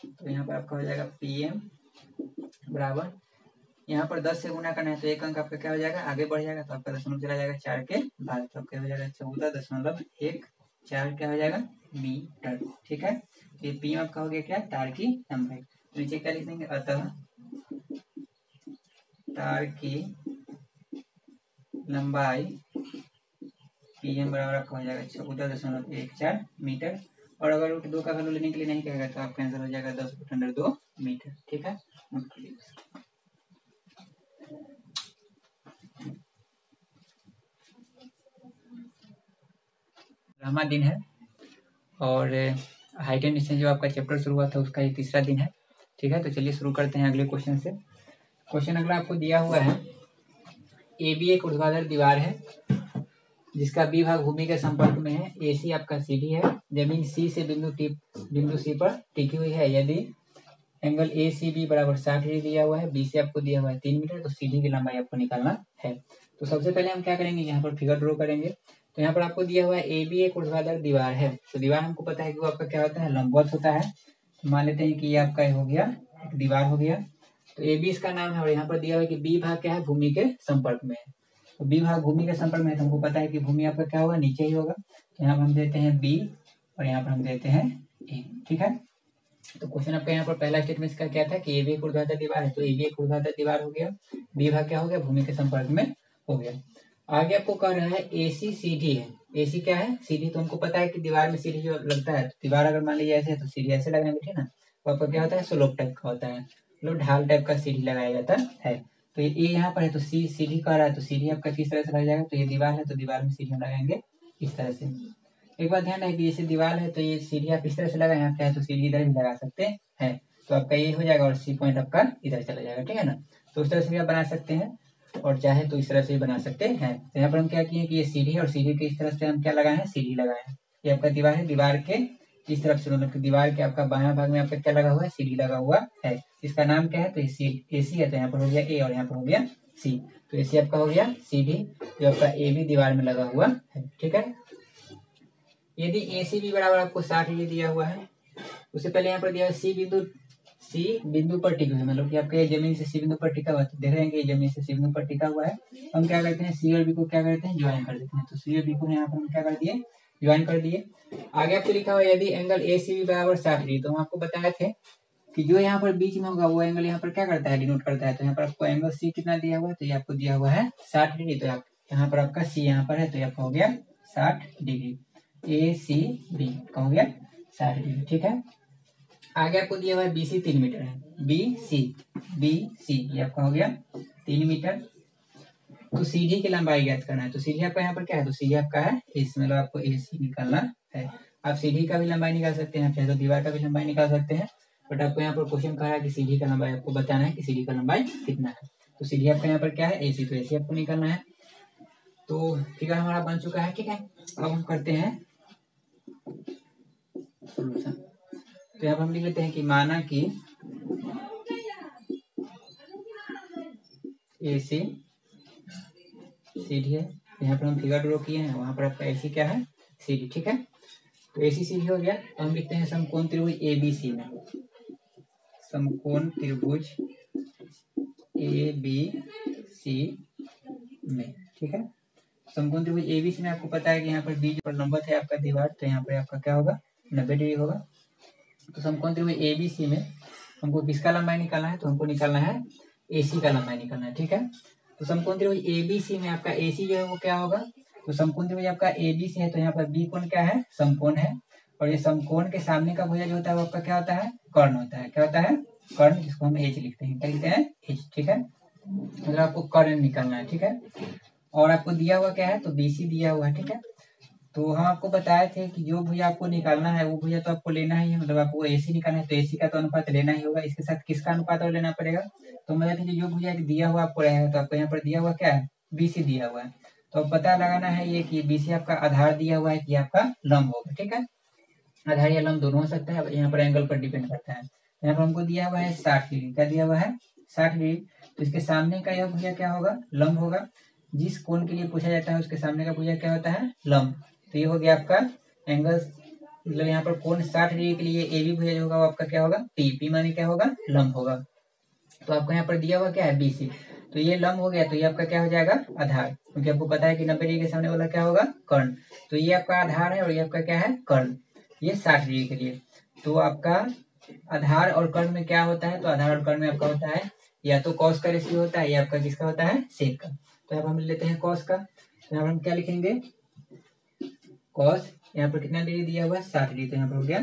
तो यहाँ पर आपका हो जाएगा पीएम बराबर, यहाँ पर 10 से गुना करना है तो एक अंक आपका क्या हो जाएगा आगे बढ़ जाएगा, तो आपका दशमलव चला जाएगा 4 के बाद, तो आपका हो जाएगा 14.14 क्या हो जाएगा मीटर। ठीक है, तो ये पीएम आपका हो गया क्या तार की लंबाई। तो नीचे क्या लिख देंगे अतः तार की लंबाई पीएम बराबर आपका हो जाएगा 14.14 मीटर, और अगर √2 का वैल्यू लेने के लिए नहीं कहेगा तो आपका आंसर हो जाएगा 10√2 मीटर। ठीक है, ग्रामा दिन है और हाइट एंड डिस्टेंस जो आपका चैप्टर शुरू हुआ था उसका ये तीसरा दिन है। ठीक है, तो चलिए शुरू करते हैं अगले क्वेश्चन से। क्वेश्चन अगला आपको दिया हुआ है ए बी एक ऊर्ध्वाधर दीवार है जिसका बी भाग भूमि के संपर्क में है, ए सी आपका सीधी है, जमीन सी से बिंदु सी पर टिकी हुई है। यदि एंगल ए सी बी बराबर 60 डिग्री दिया हुआ है, बी से आपको दिया हुआ है 3 मीटर, तो सीधी की लंबाई आपको निकालना है। तो सबसे पहले हम क्या करेंगे यहाँ पर फिगर ड्रॉ करेंगे। तो यहाँ पर आपको दिया हुआ है ए बी एक ऊर्ध्वाधर दीवार है, तो दीवार हमको पता है कि वो आपका क्या होता है लंबवत होता है। तो मान लेते हैं कि ये आपका हो गया एक दीवार हो गया, तो ए बी इसका नाम है, और यहाँ पर दिया हुआ है कि बी भाग क्या है भूमि के संपर्क में है। तो बी भाग भूमि के संपर्क में है तो हमको पता है कि भूमि आपका क्या होगा नीचे ही होगा, तो यहाँ पर हम देते हैं बी और यहाँ पर हम देते हैं ए। ठीक है, तो क्वेश्चन आपका यहाँ पर पहला स्टेटमेंट इसका क्या था कि ए बी एक ऊर्ध्वाधर दीवार है, तो ए बी एक ऊर्ध्वाधर दीवार हो गया, बी भाग क्या हो गया भूमि के संपर्क में हो गया। आगे आपको कह रहा है ए सी सीधी है, ए सी क्या है सीधी, तो हमको पता है कि दीवार में सीढ़ी जो लगता है, तो दीवार अगर मान लीजिए ऐसे है तो सीढ़ी ऐसे लगाएंगे, ठीक है ना, तो आपका क्या होता है स्लोप टाइप का होता है, मतलब ढाल टाइप का सीढ़ी लगाया जाता है। तो ये यहाँ पर है तो सी सीढ़ी कह रहा है, तो सीढ़ी आपका किस तरह से लग जाएगा, तो ये दीवार है तो दीवार में सीढ़ी हम लगाएंगे इस तरह से। एक बात ध्यान है कि जैसे दीवार है तो ये सीढ़ी आप इस तरह से लगाए, यहाँ क्या है तो सीढ़ी इधर भी लगा सकते हैं, तो आपका ये हो जाएगा और सी पॉइंट आपका इधर चला जाएगा, ठीक है ना। तो उस तरह से भी आप बना सकते हैं और चाहे तो इस तरह से भी बना सकते हैं। तो यहाँ पर हम क्या किए कि ये सीढ़ी और सीढ़ी के इस तरफ से हम क्या लगाए हैं सीढ़ी लगाए हैं। ये आपका दीवार है, दीवार के इस तरफ से मतलब दीवार के आपका बायां भाग में आपका क्या लगा हुआ है सीढ़ी लगा हुआ है। इसका नाम क्या है तो ए सी है, तो यहाँ पर हो गया ए और यहाँ पर हो गया सी, तो ए सी आपका हो गया सीढ़ी जो आपका ए बी दीवार में लगा हुआ है। ठीक है, यदि AC भी बराबर आपको 60 डिग्री दिया हुआ है, उससे पहले यहाँ पर दिया सी बिंदु पर टिका हुआ है, मतलब कि आपके जमीन से सी बिंदु पर टिका हुआ है, तो देख रहे हैं कि जमीन से सी बिंदु पर टिका हुआ है। हम क्या करते हैं, सी और बी को क्या करते हैं, ज्वाइन कर देते हैं। तो सी और बी को यहाँ पर हम क्या कर दिए, ज्वाइन कर दिए। आगे आपको लिखा हुआ है यदि एंगल ACB बराबर 60 डिग्री, तो हम आपको बताए थे कि जो यहाँ पर बीच में होगा वो एंगल यहाँ पर क्या करता है, डिनोट करता है। तो यहाँ पर आपको एंगल सी कितना दिया हुआ है, तो ये आपको दिया हुआ है 60 डिग्री। तो यहाँ पर आपका सी यहाँ पर है, तो आपका हो गया 60 डिग्री। ACB का हो गया 60 डिग्री, ठीक है। आगे आपको दिया हुआ है BC 3 मीटर है, BC ये आपका हो गया 3 मीटर। तो सीधी की लंबाई ज्ञात करना है। तो सीधी आपका यहाँ पर क्या है, तो सीधी आपका है इस, मतलब आपको AC निकालना है। आप सीधी का भी लंबाई निकाल सकते हैं, चाहे तो दीवार का भी लंबाई निकाल सकते हैं, बट आपको यहाँ पर क्वेश्चन कह रहा है कि सीधी का लंबाई आपको बताना है कि सीधी का लंबाई कितना है। तो सीधी आपका यहाँ पर क्या है, AC, तो AC आपको निकालना है। तो फिगर हमारा बन चुका है, ठीक है। अब हम करते हैं सोल्यूशन। तो यहाँ पर हम लिख लेते हैं कि माना कि AC सीधी है, यहाँ पर हम फिगर ड्रॉ किए हैं, वहां पर आपका AC क्या है, CD, ठीक है। तो AC सीधी हो गया। तो हम लिखते हैं समकोण त्रिभुज ABC में, समकोण त्रिभुज ABC में, ठीक है। समकोण त्रिभुज ABC में आपको पता है कि यहाँ पर बीच पर लंबवत है आपका दीवार, तो यहाँ पर आपका क्या होगा, 90 डिग्री होगा। तो समकोण त्रिभुज ABC में हमको किसका लंबाई निकालना है, तो हमको निकालना है AC का लंबाई निकालना है, ठीक है। तो समकोण त्रिभुज ABC में आपका AC जो है वो क्या होगा, तो समकोण त्रिभुज आपका ABC है, तो यहाँ पर B कोण क्या है, समकोण है। और ये समकोण के सामने का भुजा जो होता है वो आपका क्या होता है, कर्ण होता है। क्या होता है, कर्ण, जिसको हम H लिखते हैं, क्या लिखते हैं, H, ठीक है। मतलब आपको कर्ण निकालना है, ठीक है। और आपको दिया हुआ क्या है, तो BC दिया हुआ है, ठीक है। तो हम आपको बताए थे कि जो भुजा आपको निकालना है वो भुजा तो आपको लेना ही है, मतलब आपको AC निकालना है, तो AC का तो अनुपात लेना ही होगा। इसके साथ किसका अनुपात और लेना पड़ेगा, तो मतलब कि जो भुजा दिया हुआ आपको रहेगा, तो आपको यहाँ पर दिया हुआ क्या है, BC दिया हुआ है। तो पता लगाना है ये कि BC आपका आधार दिया हुआ है कि आपका लंब होगा, ठीक है। आधार या लंब दोनों हो सकता है, यहाँ पर एंगल पर डिपेंड करता है। यहाँ पर हमको दिया हुआ है 60 डिग्री, क्या दिया हुआ है, 60 डिग्री। तो इसके सामने का यह भुजा क्या होगा, लंब होगा। जिस कोण के लिए पूछा जाता है उसके सामने का भुजा क्या होता है, लंब। तो ये हो गया आपका एंगल, मतलब यहाँ पर कोण 60 डिग्री के लिए AB भुजा जो होगा वो आपका क्या होगा, P माने क्या होगा, लंब होगा। तो आपको यहाँ पर दिया हुआ क्या है, BC। तो ये लंब हो गया, तो ये आपका क्या हो जाएगा, आधार, क्योंकि आपको पता है कि 90 डिग्री के सामने वाला क्या होगा, कर्ण। तो ये आपका आधार है और ये आपका क्या है, कर्ण, ये 60 डिग्री के लिए। तो आपका आधार और कर्ण में क्या होता है, तो आधार और कर्ण में आपका होता है या तो कॉस का रेशियो होता है या आपका किसका होता है, सेक का। तो यहाँ पर हम लेते हैं कॉस का। तो यहाँ पर हम क्या लिखेंगे, कॉस, यहाँ पर कितना डिग्री दिया हुआ है, 60 डिग्री, तो यहाँ पर हो गया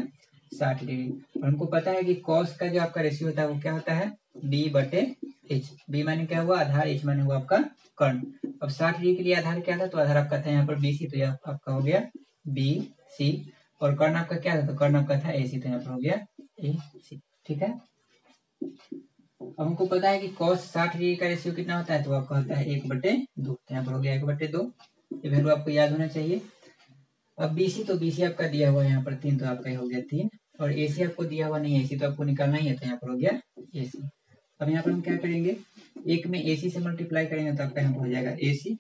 60 डिग्री। और हमको पता है कि कॉस का जो आपका रेशियो होता है वो क्या होता है, B/H। B माने क्या हुआ, आधार, H माने हुआ आपका कर्ण। अब 60 डिग्री के लिए आधार क्या था, तो आधार आपका था यहाँ पर BC, तो यह आपका हो गया BC। और कर्ण आपका क्या था, तो कर्ण आपका था AC, तो यहाँ पर हो गया AC, ठीक है। अब हमको पता है कि cos 60 डिग्री का रेशियो कितना होता है, तो आपका होता है 1/2, तो यहाँ पर हो गया 1/2। ये वैल्यू आपको याद होना चाहिए। अब BC, तो BC आपका दिया हुआ है यहाँ पर 3, तो आपका हो गया 3। और AC आपको दिया हुआ नहीं है, AC तो आपको निकालना ही है, तो यहाँ पर हो गया AC। अब यहाँ पर हम क्या करेंगे, 1 में AC से मल्टीप्लाई करेंगे तो आपका यहाँ पर हो जाएगा AC,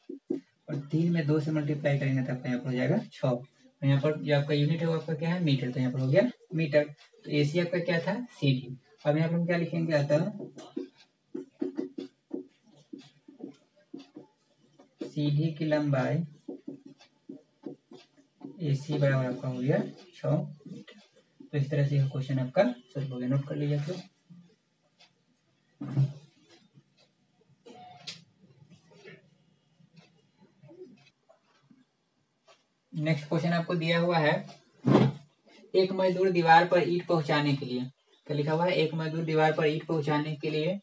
और 3 में 2 से मल्टीप्लाई करेंगे तो आपका यहाँ पर हो जाएगा 6। और यहाँ पर जो आपका यूनिट है वो आपका क्या है, मीटर, तो यहाँ पर हो गया मीटर। तो AC आपका क्या था, CD। अब यहाँ पर हम क्या लिखेंगे, अतः CD की लंबाई AC बराबर आपका हो गया 6 मीटर। तो इस तरह से यह क्वेश्चन आपका सॉल्व हो गया, नोट कर लीजिए आप लोग। नेक्स्ट क्वेश्चन आपको दिया हुआ है, एक मजदूर दीवार पर ईंट पहुंचाने के लिए, क्या लिखा हुआ है, एक मजदूर दीवार पर ईंट पहुंचाने के लिए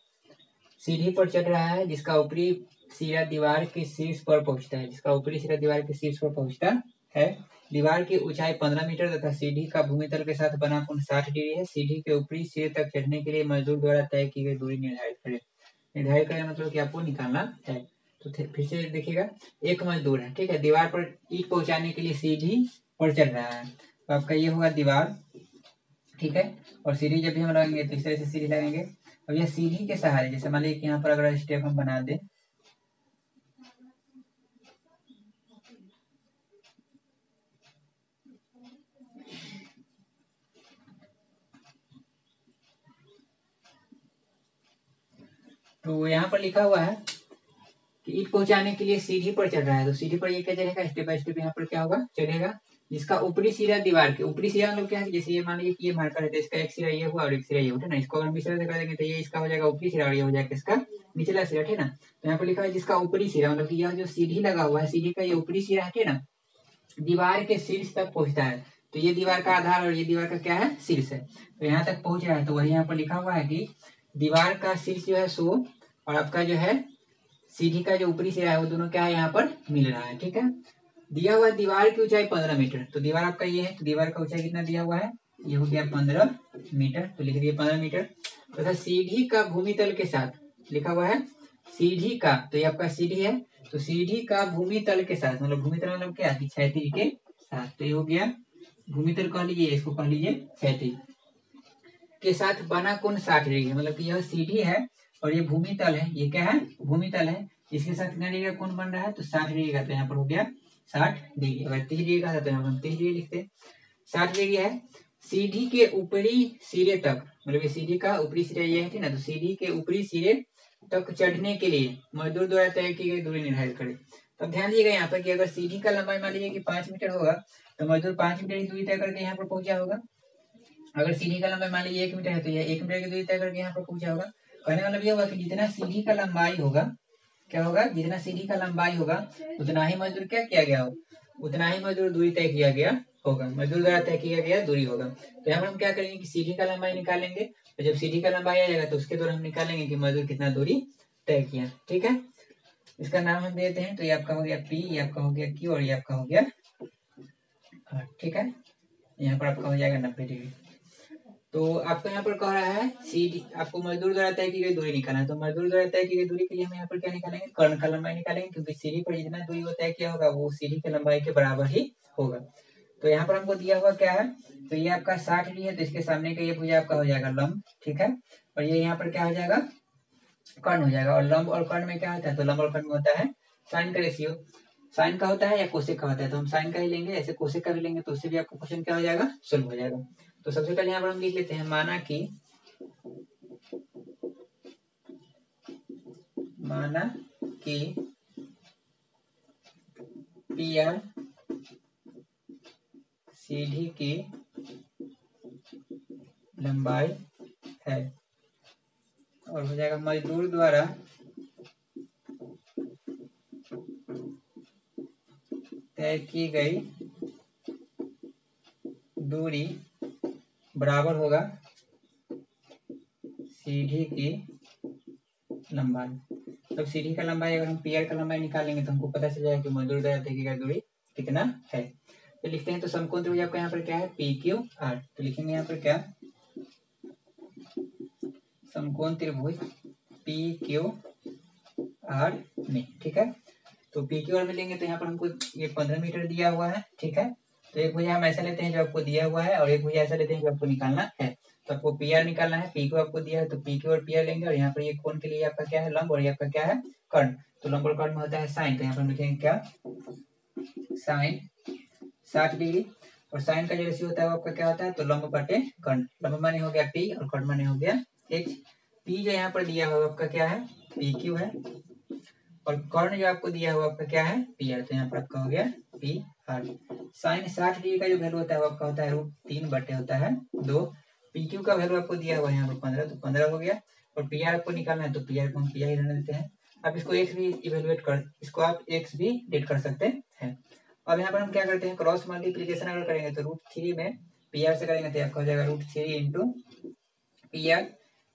सीढ़ी पर चढ़ रहा है जिसका ऊपरी सिरा दीवार के शीर्ष पर पहुंचता है, जिसका ऊपरी सिरा दीवार के शीर्ष पर पहुंचता है। दीवार की ऊंचाई 15 मीटर तथा सीढ़ी का भूमितल के साथ बना कोण 60 डिग्री है। सीढ़ी के ऊपरी सिरे तक चढ़ने के लिए मजदूर द्वारा तय की गई दूरी निर्धारित करें। निर्धारित करें मतलब कि आपको निकालना है। तो फिर से देखिएगा, एक मजदूर है, ठीक है, दीवार पर ईंट पहुंचाने के लिए सीढ़ी पर चढ़ रहा है। तो आपका ये होगा दीवार, ठीक है। और सीढ़ी जब भी हम लगाएंगे तो इस तरह से सीढ़ी लगाएंगे। अब यह सीढ़ी के सहारे, जैसे मान लीजिए यहाँ पर अगर स्टेप हम बना दें, तो यहाँ पर लिखा हुआ है कि ईंट पहुंचाने के लिए सीढ़ी पर चढ़ रहा है, तो सीढ़ी पर ये क्या चलेगा, स्टेप बाय स्टेप यहाँ पर क्या होगा, चलेगा। जिसका ऊपरी सिरा दीवार के ऊपरी सिरा मतलब क्या है, जैसे ये मान लीजिए कि ये मार्कर है, तो इसका एक सिरा ये हुआ और एक सिरा ये हुआ, ठीक ना। इसको अगर हम इस तरह से कर देंगे तो ये इसका हो जाएगा ऊपरी सिरा और ये हो जाएगा इसका निचला सिरा, ठीक ना। तो यहाँ पर लिखा है जिसका ऊपरी सिरा मतलब कि यह जो सीढ़ी लगा हुआ है, सीढ़ी का ये ऊपरी सिरा है, ठीक ना, दीवार के शीर्ष तक पहुंचता है। तो ये दीवार का आधार और ये दीवार का क्या है, शीर्ष है। तो यहाँ तक पहुंच रहा है, तो वही यहाँ पर लिखा हुआ है कि दीवार का शीर्ष जो है 100 और आपका जो है सीढ़ी का जो ऊपरी सिरा है वो दोनों क्या है यहाँ पर मिल रहा है, ठीक है। दिया हुआ दीवार की ऊंचाई 15 मीटर, तो दीवार आपका ये है, तो दीवार का ऊंचाई कितना दिया हुआ है, ये हो गया 15 मीटर, तो लिख दिए 15 मीटर। तथा सीढ़ी का भूमितल के साथ लिखा हुआ है सीढ़ी का, तो ये आपका सीढ़ी है, तो सीढ़ी का भूमितल के साथ मतलब भूमितल मतलब क्या है, क्षैतिज के साथ, तो ये हो गया भूमितल कह लीजिए, इसको कह लीजिए क्षैतिज के साथ बना कोण 60 डिग्री, मतलब कि यह सीढ़ी है और ये भूमितल है, ये क्या है, भूमितल है, इसके साथ कितना डिग्री का कोण बन रहा है, तो 60 डिग्री का, तो यहाँ पर हो गया 60 डिग्री। अगर 30 डिग्री का था तो यहाँ पर हम 30 डिग्री लिखते, 60 डिग्री है। सीढ़ी के ऊपरी सिरे तक, मतलब ये सीढ़ी का ऊपरी सिरा ये है, ठीक ना, तो सीढ़ी के ऊपरी सिरे तक चढ़ने के लिए मजदूर द्वारा तय की गई दूरी निर्धारित करें। तो ध्यान दिएगा यहाँ पर कि अगर सीढ़ी का लंबाई मान लीजिए कि 5 मीटर होगा, तो मजदूर 5 मीटर की दूरी तय करके यहाँ पर पहुंचा होगा। अगर सीढ़ी का लंबाई मान लीजिए 1 मीटर है, तो यह 1 मीटर की दूरी तय करके यहाँ पर पहुंचा होगा। कहने का मतलब ये होगा कि जितना सीढ़ी का लंबाई होगा, क्या होगा, जितना सीढ़ी का लंबाई होगा उतना ही मजदूर क्या किया गया हो, उतना ही मजदूर दूरी तय किया गया होगा, मजदूर द्वारा तय किया गया दूरी होगा। तो यहाँ पर हम क्या करेंगे कि सीढ़ी का लंबाई निकालेंगे, तो जब सीढ़ी का लंबाई आ जाएगा तो उसके द्वारा हम निकालेंगे कि मजदूर कितना दूरी तय किया, ठीक है। इसका नाम हम देते हैं, तो ये आपका हो गया पी, ये आपका हो गया क्यू और ये आपका हो गया आर, ठीक है। यहाँ पर आपका हो जाएगा 90 डिग्री। तो आपको यहाँ पर कह रहा है सीढ़ी आपको मजदूर द्वारा तय की गई दूरी निकालना है, तो मजदूर द्वारा तय की गई दूरी के लिए हम यहाँ पर क्या निकालेंगे, कर्ण का लंबाई निकालेंगे, क्योंकि सीढ़ी पर जितना दूरी वो तय किया होगा वो सीढ़ी की लंबाई के बराबर ही होगा। तो यहाँ पर हमको दिया हुआ क्या है, तो ये आपका 60 डिग्री है, तो इसके सामने का ये भुजा आपका हो जाएगा लंब, ठीक है, और ये यहाँ पर क्या हो जाएगा, कर्ण हो जाएगा। और लंब और कर्ण में क्या होता है, तो लंब और कर्ण में होता है साइन का रेशियो, साइन का होता है या कोसेक का होता है, तो हम साइन का ही लेंगे, ऐसे कोसेक का भी लेंगे, तो उससे भी आपका क्वेश्चन क्या हो जाएगा, सुलभ हो जाएगा। तो सबसे पहले यहाँ पर हम लिख लेते हैं, माना कि पी आर सीढ़ी की लंबाई है और हो जाएगा मजदूर द्वारा तय की गई दूरी बराबर होगा सीढ़ी की लंबाई। तो सीढ़ी का लंबाई अगर हम पी आर का लंबाई निकालेंगे तो हमको पता चल जाएगा कि मजदूर द्वारा तय की गई दूरी कितना है। तो लिखते हैं, तो समकोण त्रिभुज आपका यहाँ पर क्या है, पी क्यू आर, तो लिखेंगे यहाँ पर क्या, समकोण त्रिभुज पी क्यू आर में, ठीक है। तो पी क्यू आर में लेंगे तो यहाँ पर हमको ये 15 मीटर दिया हुआ है, ठीक है। तो एक भुजा हम ऐसा लेते हैं जो आपको दिया हुआ है और एक भुजा ऐसा लेते हैं जो आपको निकालना है। तो आपको पी आर निकालना है, पी क्यू आपको दिया है तो पी क्यू और पी आर लेंगे, और यहाँ पर ये कोण के लिए आपका क्या है, लंब, और ये आपका क्या है, कर्ण। तो लंब और कर्ण में होता है साइन, तो यहाँ पर हम लिखेंगे क्या, साइन 60 डिग्री, और साइन का जो रेशियो होता है वो आपका क्या होता है, तो लंब बटे कर्ण, लंब माने हो गया पी और कर्ण माने हो गया एच। पी जो यहाँ पर दिया हुआ आपका क्या है, पी क्यू है, और कर्ण जो आपको दिया हुआ आपका क्या है, पी आर, तो यहाँ पर आपका हो गया पी आर। साइन 60 डिग्री का जो वैल्यू होता है वो आपका होता है √3 बटे होता है 2। पी क्यू का वैल्यू आपको दिया हुआ है यहाँ पर 15, तो 15 हो गया, और पी आर आपको निकालना है तो पी आर को हम पी आर रहने देते हैं। आप इसको एक्स भी इवेलुएट कर, इसको आप एक्स भी डेट कर सकते हैं। अब यहाँ पर हम क्या करते हैं, क्रॉस मल्टीप्लीकेशन अगर करेंगे तो √3 में पी आर से करेंगे तो आपका हो जाएगा √3 इंटू पी आर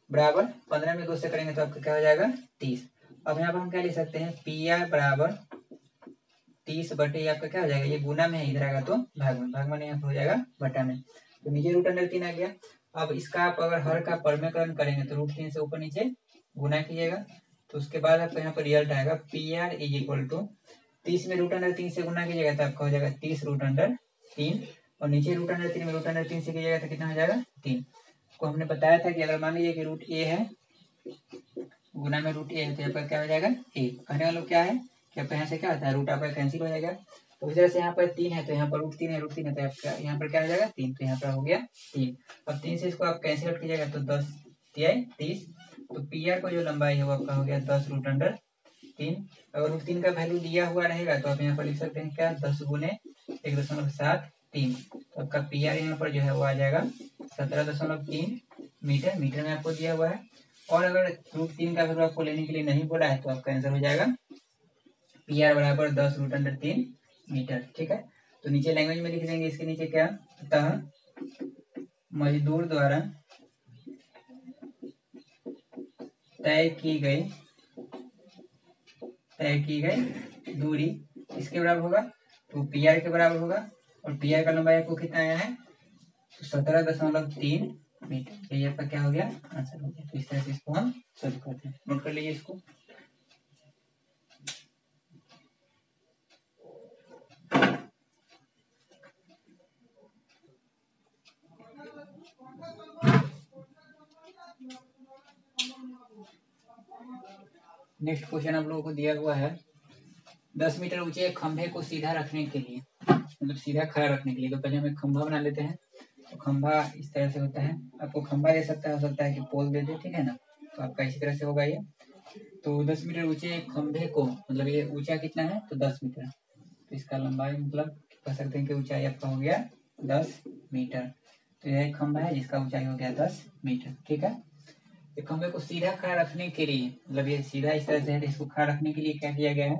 बराबर 15 में 2 से करेंगे तो आपका क्या हो जाएगा 30। अब यहाँ पर हम क्या लिख सकते हैं, पी आर बराबर 30 बटे आपका क्या हो जाएगा, ये गुना में है, इधर आएगा तो भाग में, भाग में यहाँ पर हो जाएगा बटा में, तो नीचे √3 आ गया। अब इसका आप अगर हर का परमेकरण करेंगे तो √3 से ऊपर नीचे गुना कीजिएगा, तो उसके बाद आपको यहाँ पर रिजल्ट आएगा P R is equal to 30 में √3 से गुना कीजिएगा तो आपका हो जाएगा 30 √3, और नीचे √3 में √3 से कीजिएगा तो कितना हो जाएगा 3। को हमने बताया था कि अगर मान लीजिए कि रूट ए है गुना में √a है तो आपका क्या हो जाएगा ए। कहने वाला क्या है कि आपका यहाँ से क्या होता है, रूट आपका कैंसिल हो जाएगा, तो इस तरह से यहाँ पर 3 है तो यहाँ पर √3 है, √3 है तो आपका यहाँ पर क्या हो जाएगा 3, तो यहाँ पर हो गया 3। अब 3 से इसको आप कैंसिल आउट कीजिएगा तो 10 3 30, तो पी आर का जो लंबाई है वो आपका हो गया 10√3। अगर रूट 3 का वैल्यू दिया हुआ रहेगा तो आप यहाँ पर लिख सकते हैं क्या, 10 गुने 1.73। तो आपका पी आर यहाँ पर जो है वो आ जाएगा 17.3 मीटर। मीटर में आपको दिया हुआ है। और अगर √3 का वैल्यू आपको लेने के लिए नहीं बोला है तो आपका आंसर हो जाएगा पी आर बराबर 10√3 मीटर। ठीक है, तो नीचे लैंग्वेज में लिख देंगे इसके नीचे क्या, अतः मजदूर द्वारा तय की गई दूरी इसके बराबर होगा, तो पी आर के बराबर होगा। और पी आर का लंबाई आपको कितना आया है, तो 17.3 मीटर। ये आपका क्या हो गया, आंसर हो गया। तो इस तरह से इसको हम सॉल्व करते हैं, नोट कर लीजिए इसको। नेक्स्ट क्वेश्चन आप लोगों को दिया हुआ है, 10 मीटर ऊंचे खंभे को सीधा रखने के लिए, मतलब सीधा खड़ा रखने के लिए, तो पहले हम एक खंभा बना लेते हैं। तो खंभा इस तरह से होता है, आपको खंभा दे सकता है, हो सकता है कि पोल दे दे, ठीक है ना। तो आपका इसी तरह से होगा ये। तो 10 मीटर ऊंचे खंभे को, मतलब ये ऊंचा कितना है, तो 10 मीटर। तो इसका लंबाई मतलब कह सकते हैं कि ऊंचाई आपका हो गया 10 मीटर। तो यह एक खंभा है जिसका ऊंचाई हो गया 10 मीटर। ठीक है, एक खंभे को सीधा खड़ा रखने के लिए, मतलब ये सीधा इस तरह से है, इसको खड़ा रखने के लिए क्या किया गया है,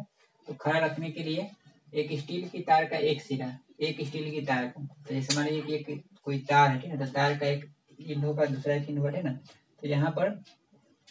तो खड़ा रखने के लिए एक स्टील की तार का एक सिरा, एक स्टील की तार का, तो जैसे मान लीजिए कि एक कोई तार है, ठीक है, तो तार का एक एंड होगा, दूसरा एक एंड होगा, है ना। तो यहाँ पर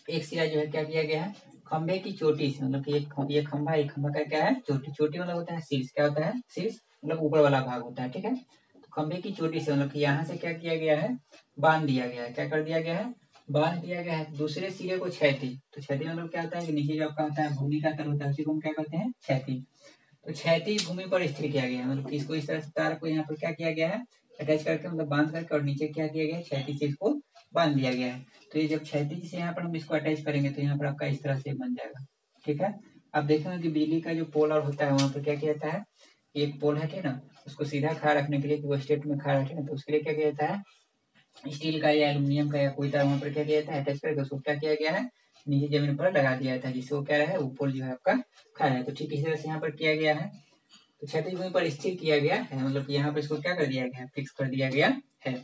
एक सिरा जो है क्या किया गया है, खंभे की चोटी से, मतलब कि ये खंभा, एक खंभा का क्या है, चोटी। चोटी मतलब होता है शीर्ष, क्या होता है, शीर्ष मतलब ऊपर वाला भाग होता है। ठीक है, तो खंभे की चोटी से मतलब कि यहाँ से क्या किया गया है, बांध दिया गया है। क्या कर दिया गया है, बांध दिया गया है दूसरे सिरे को क्षैतिज। तो क्षैतिज मतलब क्या होता है कि नीचे जो आपका होता है भूमि का तल होता है, उसी को हम क्या कहते हैं, क्षैतिज। तो क्षैतिज भूमि पर स्थिर किया गया है, मतलब कि इसको इस तरह से तार को यहाँ पर क्या किया गया है, अटैच करके, मतलब बांध करके, और नीचे क्या किया गया है, क्षैतिज से इसको बांध दिया गया है। तो ये जब क्षैतिज से यहाँ पर हम इसको अटैच करेंगे तो यहाँ पर आपका इस तरह से बन जाएगा। ठीक है, आप देखेंगे कि बिजली का जो पोल और होता है वहां पर क्या किया जाता है, एक पोल है, ठीक ना, उसको सीधा खड़ा रखने के लिए, वो स्टेट में खड़ा रखे ना, तो उसके लिए क्या किया जाता है, स्टील का या एल्यूमिनियम का या कोई तार वहां पर क्या किया जाता है, अटैच करके उसको क्या किया गया है, नीचे जमीन पर लगा दिया जाता है, जिससे वो क्या रहा है, वो पोल जो है आपका खड़ा है। तो ठीक इसी तरह से यहाँ पर किया गया है, तो क्षैतिज भूमि पर स्थिर किया गया है, मतलब कि यहाँ पर इसको क्या कर दिया गया है, फिक्स कर दिया गया है।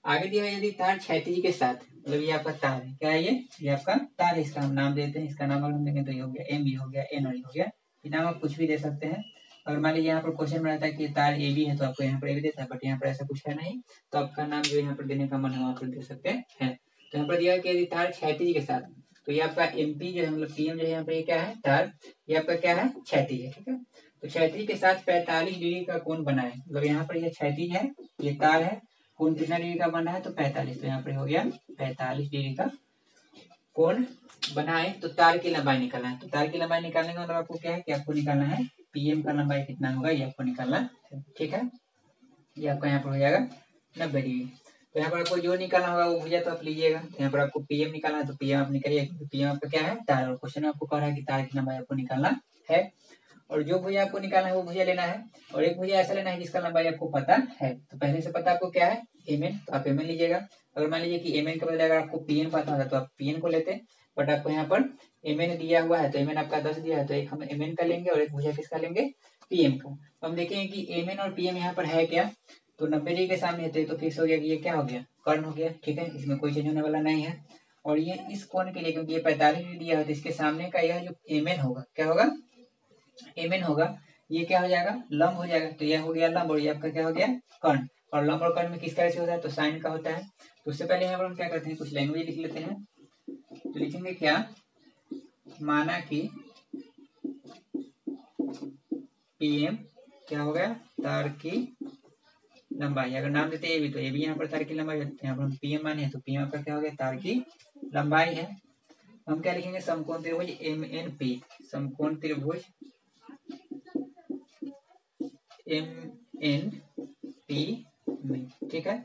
आगे दिया है, यदि तार क्षैतिज के साथ, मतलब ये आपका तार है, क्या है ये आपका तार है, इसका हम नाम देते हैं, इसका नाम अगर हम देंगे तो ये हो गया एम, ये हो गया एन, और ये हो गया, ये नाम आप कुछ भी दे सकते हैं। और मान लीजिए यहाँ पर क्वेश्चन में रहता है कि तार ए बी है, तो आपको यहाँ पर ए बी देता है, बट यहाँ पर ऐसा कुछ है नहीं, तो आपका नाम जो यहाँ पर देने का मन है वहाँ पर दे सकते हैं। तो यहाँ पर दिया है कि यदि तार क्षैतिज के साथ, तो ये आपका एमपी जो है, मतलब पीएम जो है यहाँ पर ये क्या है, तार, ये आपका क्या है, क्षैतिज है। ठीक है, तो क्षैतिज के साथ 45 डिग्री का कोण बनाए, मतलब यहाँ पर ये क्षैतिज है, ये तार है, कोण कितना डिग्री का बना है, तो 45। तो यहाँ पर हो गया 45 डिग्री का कोण बनाए, तो तार की लंबाई निकालना है। तो तार की लंबाई निकालने का मतलब आपको क्या है कि आपको निकालना है पीएम का लंबाई कितना होगा, ये आपको निकालना है। ठीक है, ये आपका यहाँ पर हो जाएगा 90 डिग्री। तो यहाँ पर आपको जो निकालना होगा वो भुजा तो आप लीजिएगा। तो यहाँ पर आपको पीएम निकालना है, तो पीएम आप निकालिएगा, पीएम आपका क्या है, तार, और क्वेश्चन में आपको कह रहा है कि तार की लंबाई आपको निकालना है। और जो भुजा आपको निकालना है वो भुजा लेना है, और एक भुजा ऐसा लेना है जिसका लंबाई आपको पता है। तो पहले से पता आपको क्या है, एम एन, तो आप एम एन लीजिएगा। अगर मान लीजिए कि एम एन के बदले अगर आपको पी एन पता होता तो आप पी एन को लेते, बट आपको यहाँ पर एम एन दिया हुआ है, तो एम एन आपका 10 दिया है, तो एक हम एम एन का लेंगे और एक भुजा किसका लेंगे, पी एम का। तो हम देखेंगे कि एम एन और पी एम यहाँ पर है क्या, तो 90 डिग्री के सामने है, तो फिक्स हो गया कि ये क्या हो गया, कर्ण हो गया। ठीक है, इसमें कोई चेंज होने वाला नहीं है। और ये इस कोण के लिए, क्योंकि ये 45 डिग्री दिया है, तो इसके सामने का यह जो एम एन होगा, क्या होगा, एम एन होगा, ये क्या हो जाएगा, लंब हो जाएगा। तो यह हो गया लंब, और ये आपका क्या हो गया, कर्ण। और लंब और कर्ण में किस तरह से होता है, तो साइन का होता है। तो उससे पहले यहाँ पर हम क्या करते हैं, कुछ लैंग्वेज लिख लेते हैं। तो लिखेंगे क्या, माना कि पीएम क्या हो गया, तार की लंबाई, अगर नाम देते ए बी, तो ए बी यहाँ पर तार की लंबाई, यहाँ पर हम पीएम माने, तो पीएम आपका क्या हो गया, तार की लंबाई है। हम क्या लिखेंगे, समकोण त्रिभुज एम एन पी, समकोण त्रिभुज एम एन पी में। ठीक है,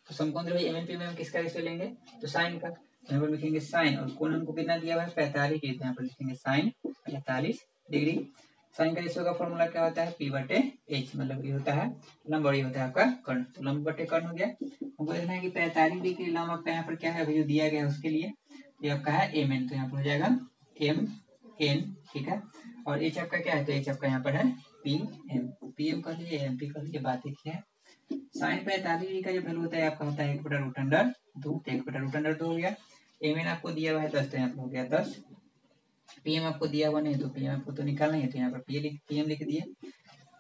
तो समकोण त्रिभुज एम एन पी में हम किसका रेशियो लेंगे, तो साइन का। यहाँ पर लिखेंगे साइन, और कोण हमको कितना दिया हुआ है, 45 डिग्री, यहाँ पर लिखेंगे साइन 45 डिग्री। साइन का रेशियो का फॉर्मूला क्या होता है, पी बटे एच, मतलब ये होता है लंब और ये होता है आपका कर्ण। तो लंब बटे कर्ण हो गया। हमको देखना है कि 45 डिग्री लंब आपका यहाँ पर क्या है, अभी जो दिया गया है उसके लिए। ये आपका है एम एन, तो यहाँ पर हो जाएगा एम एन, ठीक है। और एच आपका क्या है, तो एच आपका यहाँ पर है पी एम, पी एम कह लीजिए, एम पी कह लीजिए, बात एक है। साइन 45 का जो वैल्यू होता है आपका होता है 1/√2, तो 1/√2 हो गया। एम एन आपको दिया हुआ है 10, तो यहाँ पर हो गया 10। पीएम आपको दिया हुआ नहीं, तो पीएम आपको तो निकालना है, तो यहाँ पर पीएम लिख दिए।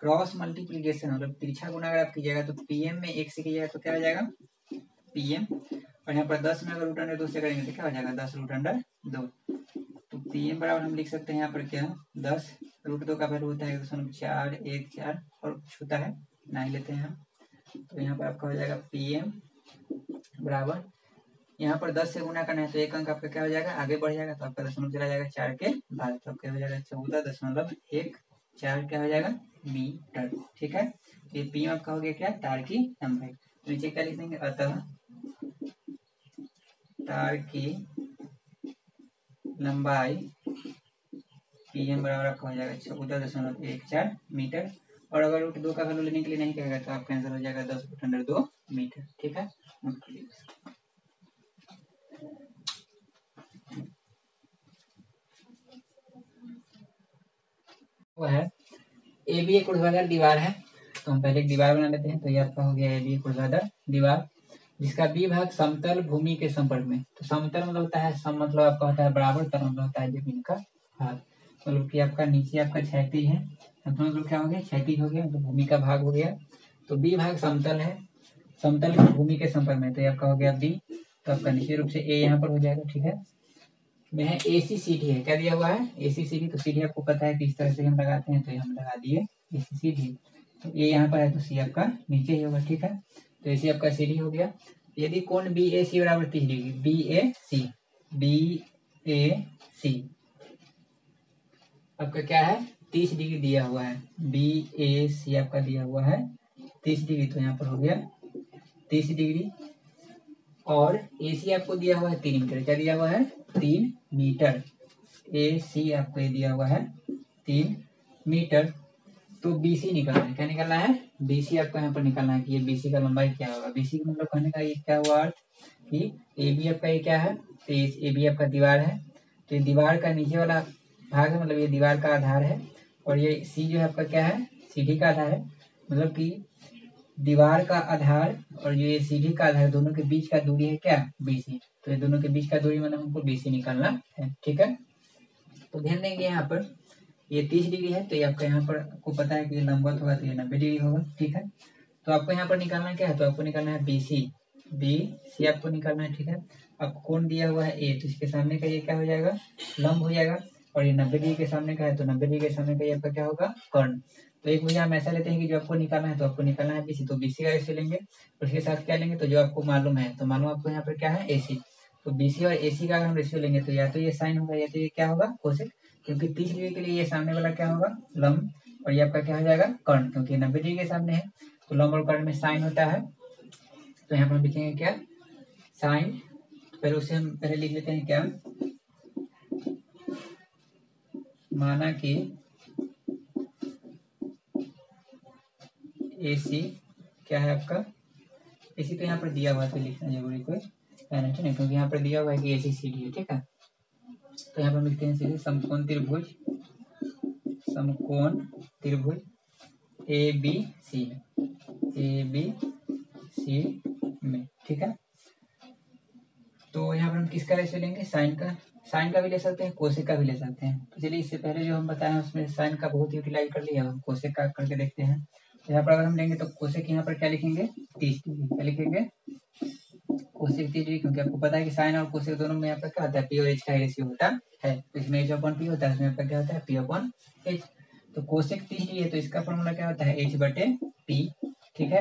क्रॉस मल्टीप्लीकेशन मतलब तिरछा गुना अगर आप कीजिएगा तो पीएम में 1 से कीजिएगा तो क्या हो जाएगा पीएम, और यहाँ पर 10 में अगर √2 से करेंगे तो क्या हो जाएगा 10√2। तो पीएम बराबर हम लिख सकते हैं यहाँ पर क्या 10√2 का वैल्यू होता है 1.414 और कुछ होता है ना ही लेते हैं हम। तो यहाँ पर आपका हो जाएगा पीएम बराबर, यहाँ पर 10 से गुना करना है तो एक अंक आपका क्या हो जाएगा आगे बढ़ जाएगा, तो आपका दशमलव चला जाएगा 4 के बाद, तो आपका हो जाएगा 14.14 क्या हो जाएगा मीटर, ठीक है। तो ये पीएम आपका हो गया क्या तार की लंबाई। तो नीचे क्या लिख देंगे, अतः तार की लंबाई पीएम बराबर आपका हो जाएगा 14.14 मीटर। और अगर √2 का वैल्यू लेने के लिए नहीं कहेगा तो आपका आंसर हो जाएगा 10√2 मीटर, ठीक है। वो है ए बी एक ऊर्ध्वाधर दीवार है, तो हम पहले एक दीवार बना लेते हैं। तो ये आपका हो गया ए बी एक ऊर्ध्वाधर दीवार जिसका बी भाग समतल भूमि के संपर्क में, तो समतल मतलब होता है सम मतलब आपका होता है बराबर, तल मतलब होता है जमीन का भाग, मतलब कि आपका नीचे आपका क्षैतिज है, मतलब क्या हो गया क्षैतिज हो गया, तो भूमि का भाग हो गया। तो बी भाग समतल है, समतल भूमि के संपर्क में, तो ये आपका हो गया बी। तो आपका निश्चित रूप से ए यहाँ पर हो जाएगा, ठीक है। में एसी सीढ़ी है, क्या दिया हुआ है एसी सीढ़ी, तो सीढ़ी आपको पता है किस तरह से हम लगाते हैं, तो ये हम लगा दिए एसी सीढ़ी। तो ए यहाँ पर है तो सी आपका नीचे ही होगा, ठीक है। तो एसी आपका सीढ़ी हो गया। यदि कोण बी ए सी बराबर 30 डिग्री, बी ए सी आपका क्या है 30 डिग्री दिया हुआ है, बी ए सी आपका दिया हुआ है 30 डिग्री, तो यहाँ पर हो गया 30 डिग्री। और ए सी आपको दिया हुआ है 3 मीटर, क्या दिया हुआ है 3 मीटर, ए सी आपको ये दिया हुआ है 3 मीटर। तो बीसी निकालना है, क्या निकालना है बीसी आपको यहाँ पर निकालना है कि ये बीसी का लंबाई क्या होगा। बीसी का मतलब कहने का ये क्या हुआ अर्थ कि ए बी आपका ये क्या है, तो ए बी आपका दीवार है, तो ये दीवार का नीचे वाला भाग है, मतलब ये दीवार का आधार है, और ये सी जो है आपका क्या है सीढ़ी का आधार है, मतलब कि दीवार का आधार और ये सीढ़ी का आधार दोनों के बीच का दूरी है क्या बीसी, तो ये दोनों के बीच का दूरी मतलब हमको बीसी निकालना है, ठीक है। तो ध्यान देंगे यहाँ पर ये 30 डिग्री है, तो ये आपका यहाँ पर आपको पता है कि लंबवत होगा तो ये 90 डिग्री होगा, ठीक है। तो आपको यहाँ पर निकालना क्या है, तो आपको निकालना है बी सी आपको निकालना है, ठीक है। आपको कोण दिया हुआ है ए, तो इसके सामने का ये क्या हो जाएगा लंब हो जाएगा, और ये 90 डिग्री के सामने का है, तो 90 डिग्री के सामने का ये आपका क्या होगा कर्ण। तो एक भैया हम ऐसा लेते हैं कि जो आपको निकालना है तो आपको निकालना है बीसी, तो बीसी का रेशियो लेंगे, उसके साथ क्या लेंगे तो जो आपको मालूम है, तो मालूम आपको यहाँ पर क्या है एसी, तो बीसी और एसी का अगर हम रेशियो लेंगे तो या तो ये साइन होगा या तो ये क्या होगा कोसेक, क्योंकि 30 डिग्री के लिए ये सामने वाला क्या होगा लंब, और ये आपका क्या हो जाएगा कर्ण, क्योंकि 90 डिग्री के सामने है, तो लंब और कर्ण में साइन होता है। तो यहाँ पर हम लिखेंगे क्या साइन, फिर उसे हम पहले लिख लेते हैं क्या, माना कि AC क्या है आपका AC, तो यहाँ पर दिया हुआ है तो लिखना जरूरी कोई है नहीं, क्योंकि यहाँ पर दिया हुआ है कि AC CD है, ठीक है। तो यहाँ पर लिखते हैं सीधे समकोण त्रिभुज ABC में, ठीक है। तो यहाँ पर हम किसका रेशियो लेंगे साइन का भी ले सकते हैं कोसेक का भी ले सकते हैं। तो चलिए इससे पहले जो हम बताएं उसमें साइन का बहुत यूटिलाइज कर लिया, हम कोसेक का करके देखते हैं। तो यहाँ पर अगर हम लेंगे तो कोसेक यहाँ पर क्या लिखेंगे 30 डिग्री, क्या लिखेंगे कोसेक 30 डिग्री, क्योंकि आपको पता है कि साइन और कोसेक दोनों में यहाँ पर क्या होता है पी और एच का रेशियो होता है, तो इसमें एच अपॉन पी होता है, इसमें आपका क्या होता है पी अपॉन एच। तो कोसेक 30 डिग्री है तो इसका फॉर्मूला क्या होता है H/P, ठीक है।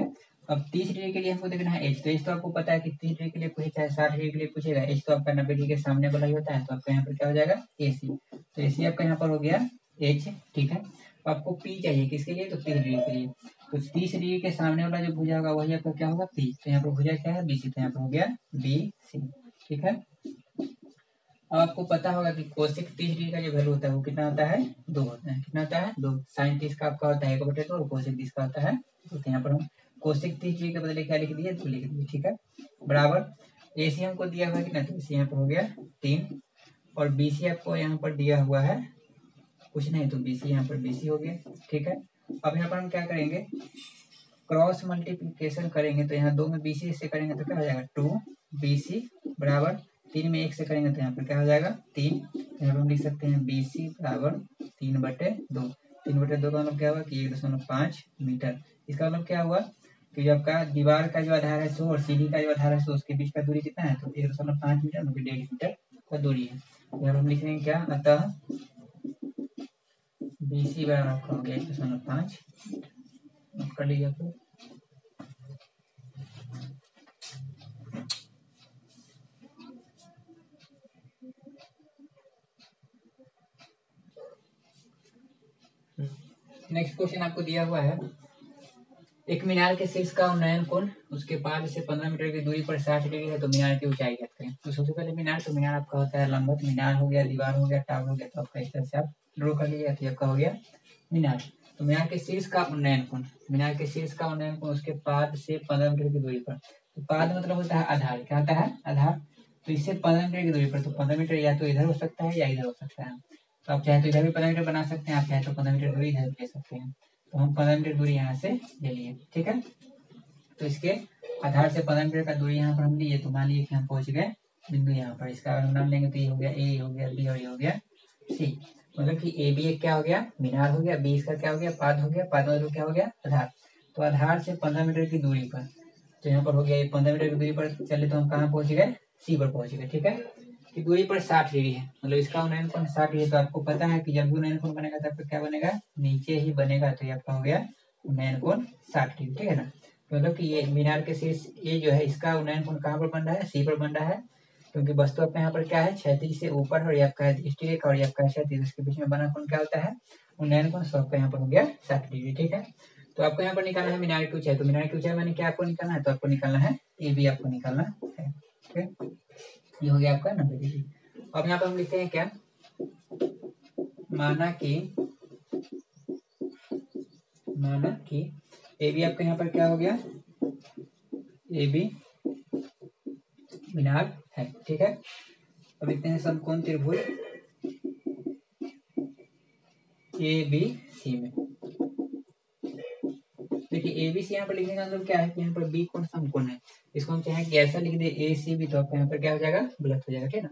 अब 30 डिग्री के लिए हमको देखना है एच, तो एच तो आपको पता है कि 30 डिग्री के लिए पूछे चाहे 60 डिग्री के लिए पूछेगा, एच तो आपका 90 डिग्री के सामने वाला ही होता है, तो आपका यहाँ पर क्या हो जाएगा AC, तो AC आपका यहाँ पर हो गया H, ठीक है। आपको P चाहिए किसके लिए, तो 30 डिग्री के लिए, तो 30 डिग्री के सामने वाला जो भुजा होगा वही आपका क्या होगा P, तो यहाँ पर भुजा क्या है BC, तो यहाँ पर हो गया BC, ठीक है। अब आपको पता होगा कि कोसेक 30 डिग्री का जो वैल्यू होता है वो कितना होता है 2 होता है, कितना होता है 2, साइन 30 का आपका होता है 1/2 और कोसेक 30 का होता है, तो यहाँ पर हम कोसेक 30 डिग्री के बदले क्या लिख दिए 2 लिख दिए, ठीक है। बराबर AC हमको दिया हुआ है कि ना, तो AC यहाँ पर हो गया 3 और BC आपको यहाँ पर दिया हुआ है कुछ नहीं, तो BC यहाँ पर BC हो गया। ठीक है, अब यहाँ पर हम क्या करेंगे, क्रॉस मल्टीप्लीकेशन करेंगे, तो यहाँ 2 में BC से करेंगे तो क्या हो जाएगा 2BC बराबर 3 में 1 से करेंगे तो यहाँ पर क्या हो जाएगा 3। यहाँ पर हम लिख सकते हैं BC बराबर 3/2। 3/2 का मतलब क्या हुआ कि 1.5 मीटर। इसका मतलब क्या हुआ कि जो आपका दीवार का जो आधार है 100 और सीढ़ी का जो आधार है 100, उसके बीच का दूरी कितना है, तो 1.5 मीटर, मतलब 1.5 मीटर का दूरी है। यहाँ पर हम लिख रहे हैं क्या, अतः BC बराबर आपका हो गया 1.5 कर लीजिए आप। नेक्स्ट क्वेश्चन आपको दिया हुआ है, एक मीनार के शीर्ष का उन्नयन कोण उसके पाद से 15 मीटर की दूरी पर 60 डिग्री है, तो मीनार की ऊंचाई ज्ञात करें। तो सबसे पहले मीनार, तो मीनार आपका होता है लंबवत, मीनार हो गया, दीवार हो गया, टावर हो गया, तो आपका इस तरह से आप ड्रॉ कर लीजिए, तो आपका हो गया मीनार। तो मीनार के शीर्ष का उन्नयन कोण, मीनार के शीर्ष का उन्नयन कोण उसके पाद से 15 मीटर की दूरी पर, तो पाद मतलब होता है आधार, क्या होता है आधार, तो इससे 15 मीटर की दूरी पर, तो 15 मीटर या तो इधर हो सकता है या इधर हो सकता है, तो आप चाहे तो इधर भी 15 मीटर बना सकते हैं, आप चाहे तो 15 मीटर दूरी इधर ले सकते हैं, तो हम 15 मीटर दूरी यहाँ से ले लिए। ठीक है, तो इसके आधार से 15 मीटर का दूरी यहाँ पर हम लिए, तो मान लीजिए कि हम पहुंच गए बिंदु यहाँ पर, इसका अगर नाम लेंगे तो ये हो गया A, हो गया B और ये हो गया C। मतलब कि AB एक क्या हो गया मीनार हो गया, B इसका क्या हो गया पाद हो गया, पाद मतलब क्या हो गया आधार। तो आधार से 15 मीटर की दूरी पर, तो यहाँ पर हो गया 15 मीटर की दूरी पर चले तो हम कहाँ पहुंच गए, C पर पहुंच गए। ठीक है, की दूरी पर 60 डिग्री है, मतलब इसका उन्नयन कोण 60 डिग्री। तो आपको पता है कि जब भी उन्नयन कोण बनेगा तो आपका क्या बनेगा, नीचे ही बनेगा, तो ये आपका हो गया उन्नयन कोण 60 डिग्री। ठीक है ना, मतलब कि ये मीनार के शीर्ष ये जो है इसका उन्नयन कोण कहाँ पर बन रहा है, C पर बन रहा है, क्योंकि वस्तु आपका यहाँ पर क्या है क्षैतिज से ऊपर है, और ये आपका है दृष्टि रेखा और ये आपका क्षैतिज, इसके बीच में बना कोण क्या होता है उन्नयन कोण, सो आपका यहाँ पर हो गया 60 डिग्री। ठीक है, तो आपको यहाँ पर निकालना है मीनार की ऊंचाई, तो मीनार की ऊंचाई मैंने क्या आपको निकालना है, तो आपको निकालना है AB आपको निकालना है। ठीक है, ये हो गया आपका 90 डिग्री। अब यहाँ पर हम लिखते हैं क्या, माना कि AB आपका यहाँ पर क्या हो गया, AB मीनार है। ठीक है, अब लिखते हैं समकोण त्रिभुज ABC में। देखिए ABC यहाँ पर लिखने का मतलब क्या है कि यहाँ पर B कोण समकोण है, इसको हम चाहें कि ऐसा लिख दे ACB, तो आपका यहाँ पर क्या हो जाएगा गलत हो जाएगा। ठीक है ना,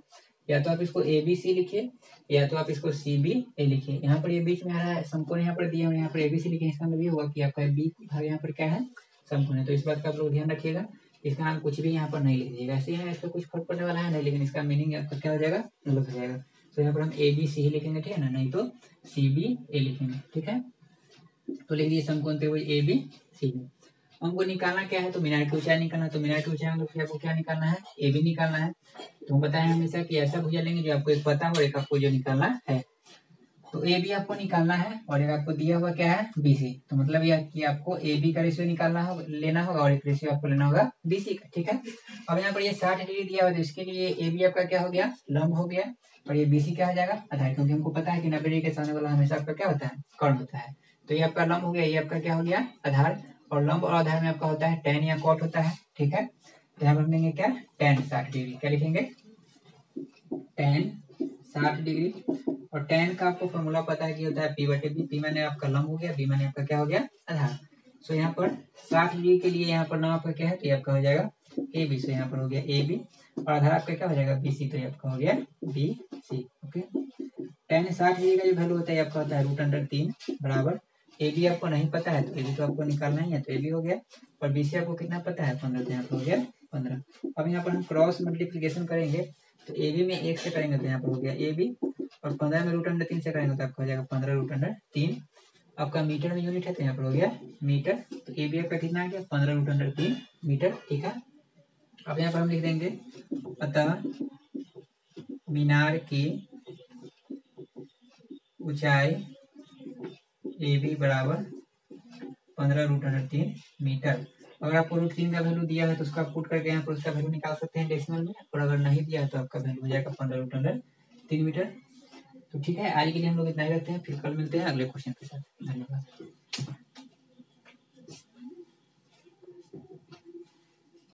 या तो आप इसको ABC लिखिए या तो आप इसको CBA लिखिए। यहाँ पर ये बीच में आ रहा है समकोण, यहाँ पर दिया हुआ, यहाँ पर ABC लिखे, इसका मतलब ये होगा कि आपका B भाग यहाँ पर क्या है समकोण है। तो इस बात का आप लोग ध्यान रखिएगा, इसका नाम कुछ भी यहाँ पर नहीं लिखिएगा, ऐसे है इसका कुछ फर्क पड़ने वाला है नहीं, लेकिन इसका मीनिंग आपका क्या हो जाएगा गलत हो जाएगा। तो यहाँ पर हम ABC ही लिखेंगे, ठीक है ना, नहीं तो CBA लिखेंगे। ठीक है, तो लिख दिए समकोण त्रिभुज ABC में। हमको निकालना क्या है, तो मीनार की ऊंचाई निकालना है, तो मीनार की ऊंचाई हम लोग आपको क्या निकालना है AB निकालना है। तो हम बताएं हमेशा कि ऐसा भुजा लेंगे जो आपको एक पता हो, एक आपको जो निकालना है। तो AB आपको निकालना है और एक आपको दिया हुआ क्या है BC, तो मतलब यह कि आपको AB का रेशियो निकालना होगा, लेना होगा, और एक रेशियो आपको लेना होगा BC का। ठीक है, अब यहाँ पर ये 60 डिग्री दिया हुआ है, तो इसके लिए AB आपका क्या हो गया लंब हो गया, और ये BC क्या हो जाएगा आधार, क्योंकि हमको पता है कि 90 डिग्री के सामने वाला हमेशा आपका क्या होता है कर्ण होता है। तो ये आपका लंब हो गया, ये आपका क्या हो गया आधार, और लंब और आधार में आपका होता है tan या cot होता है। ठीक है, तो यहाँ पर हम लेंगे क्या tan 60 डिग्री, क्या लिखेंगे tan 60 डिग्री, और tan का आपको फॉर्मूला पता है कि होता है P/B, P माने आपका लंब हो गया, B माने आपका क्या हो गया आधार। सो यहाँ पर 60 डिग्री के लिए यहाँ पर नाम आपका क्या है, तो ये आपका हो जाएगा AB, सो यहाँ पर हो गया AB, और आधार आपका क्या हो जाएगा BC, तो ये आपका हो गया BC। ओके, tan 60 डिग्री का जो वैल्यू होता है आपका होता है √3 बराबर AB आपको नहीं पता है, तो AB तो आपको निकालना ही है, तो AB हो गया, और BC आपको कितना पता है 15, तो यहाँ पर हो गया 15। अब यहाँ पर हम क्रॉस मल्टीप्लीकेशन करेंगे, तो AB में 1 से करेंगे तो यहाँ पर हो गया AB, और 15 में √3 से करेंगे तो आपका हो जाएगा 15 √3। आपका मीटर में यूनिट है, तो यहाँ पर हो गया मीटर, तो AB आपका कितना आ गया 15 √3 मीटर। ठीक है, अब यहाँ पर हम लिख देंगे अतः मीनार की ऊंचाई AB बराबर 15 √3 मीटर। अगर आपको √3 का वैल्यू दिया है तो उसका पुट करके यहाँ पर उसका वैल्यू निकाल सकते हैं डेसिमल में, और अगर नहीं दिया है तो आपका वैल्यू हो जाएगा 15 √3 मीटर। तो ठीक है, आज के लिए हम लोग इतना ही रखते हैं, फिर कल मिलते हैं अगले क्वेश्चन के साथ। धन्यवाद।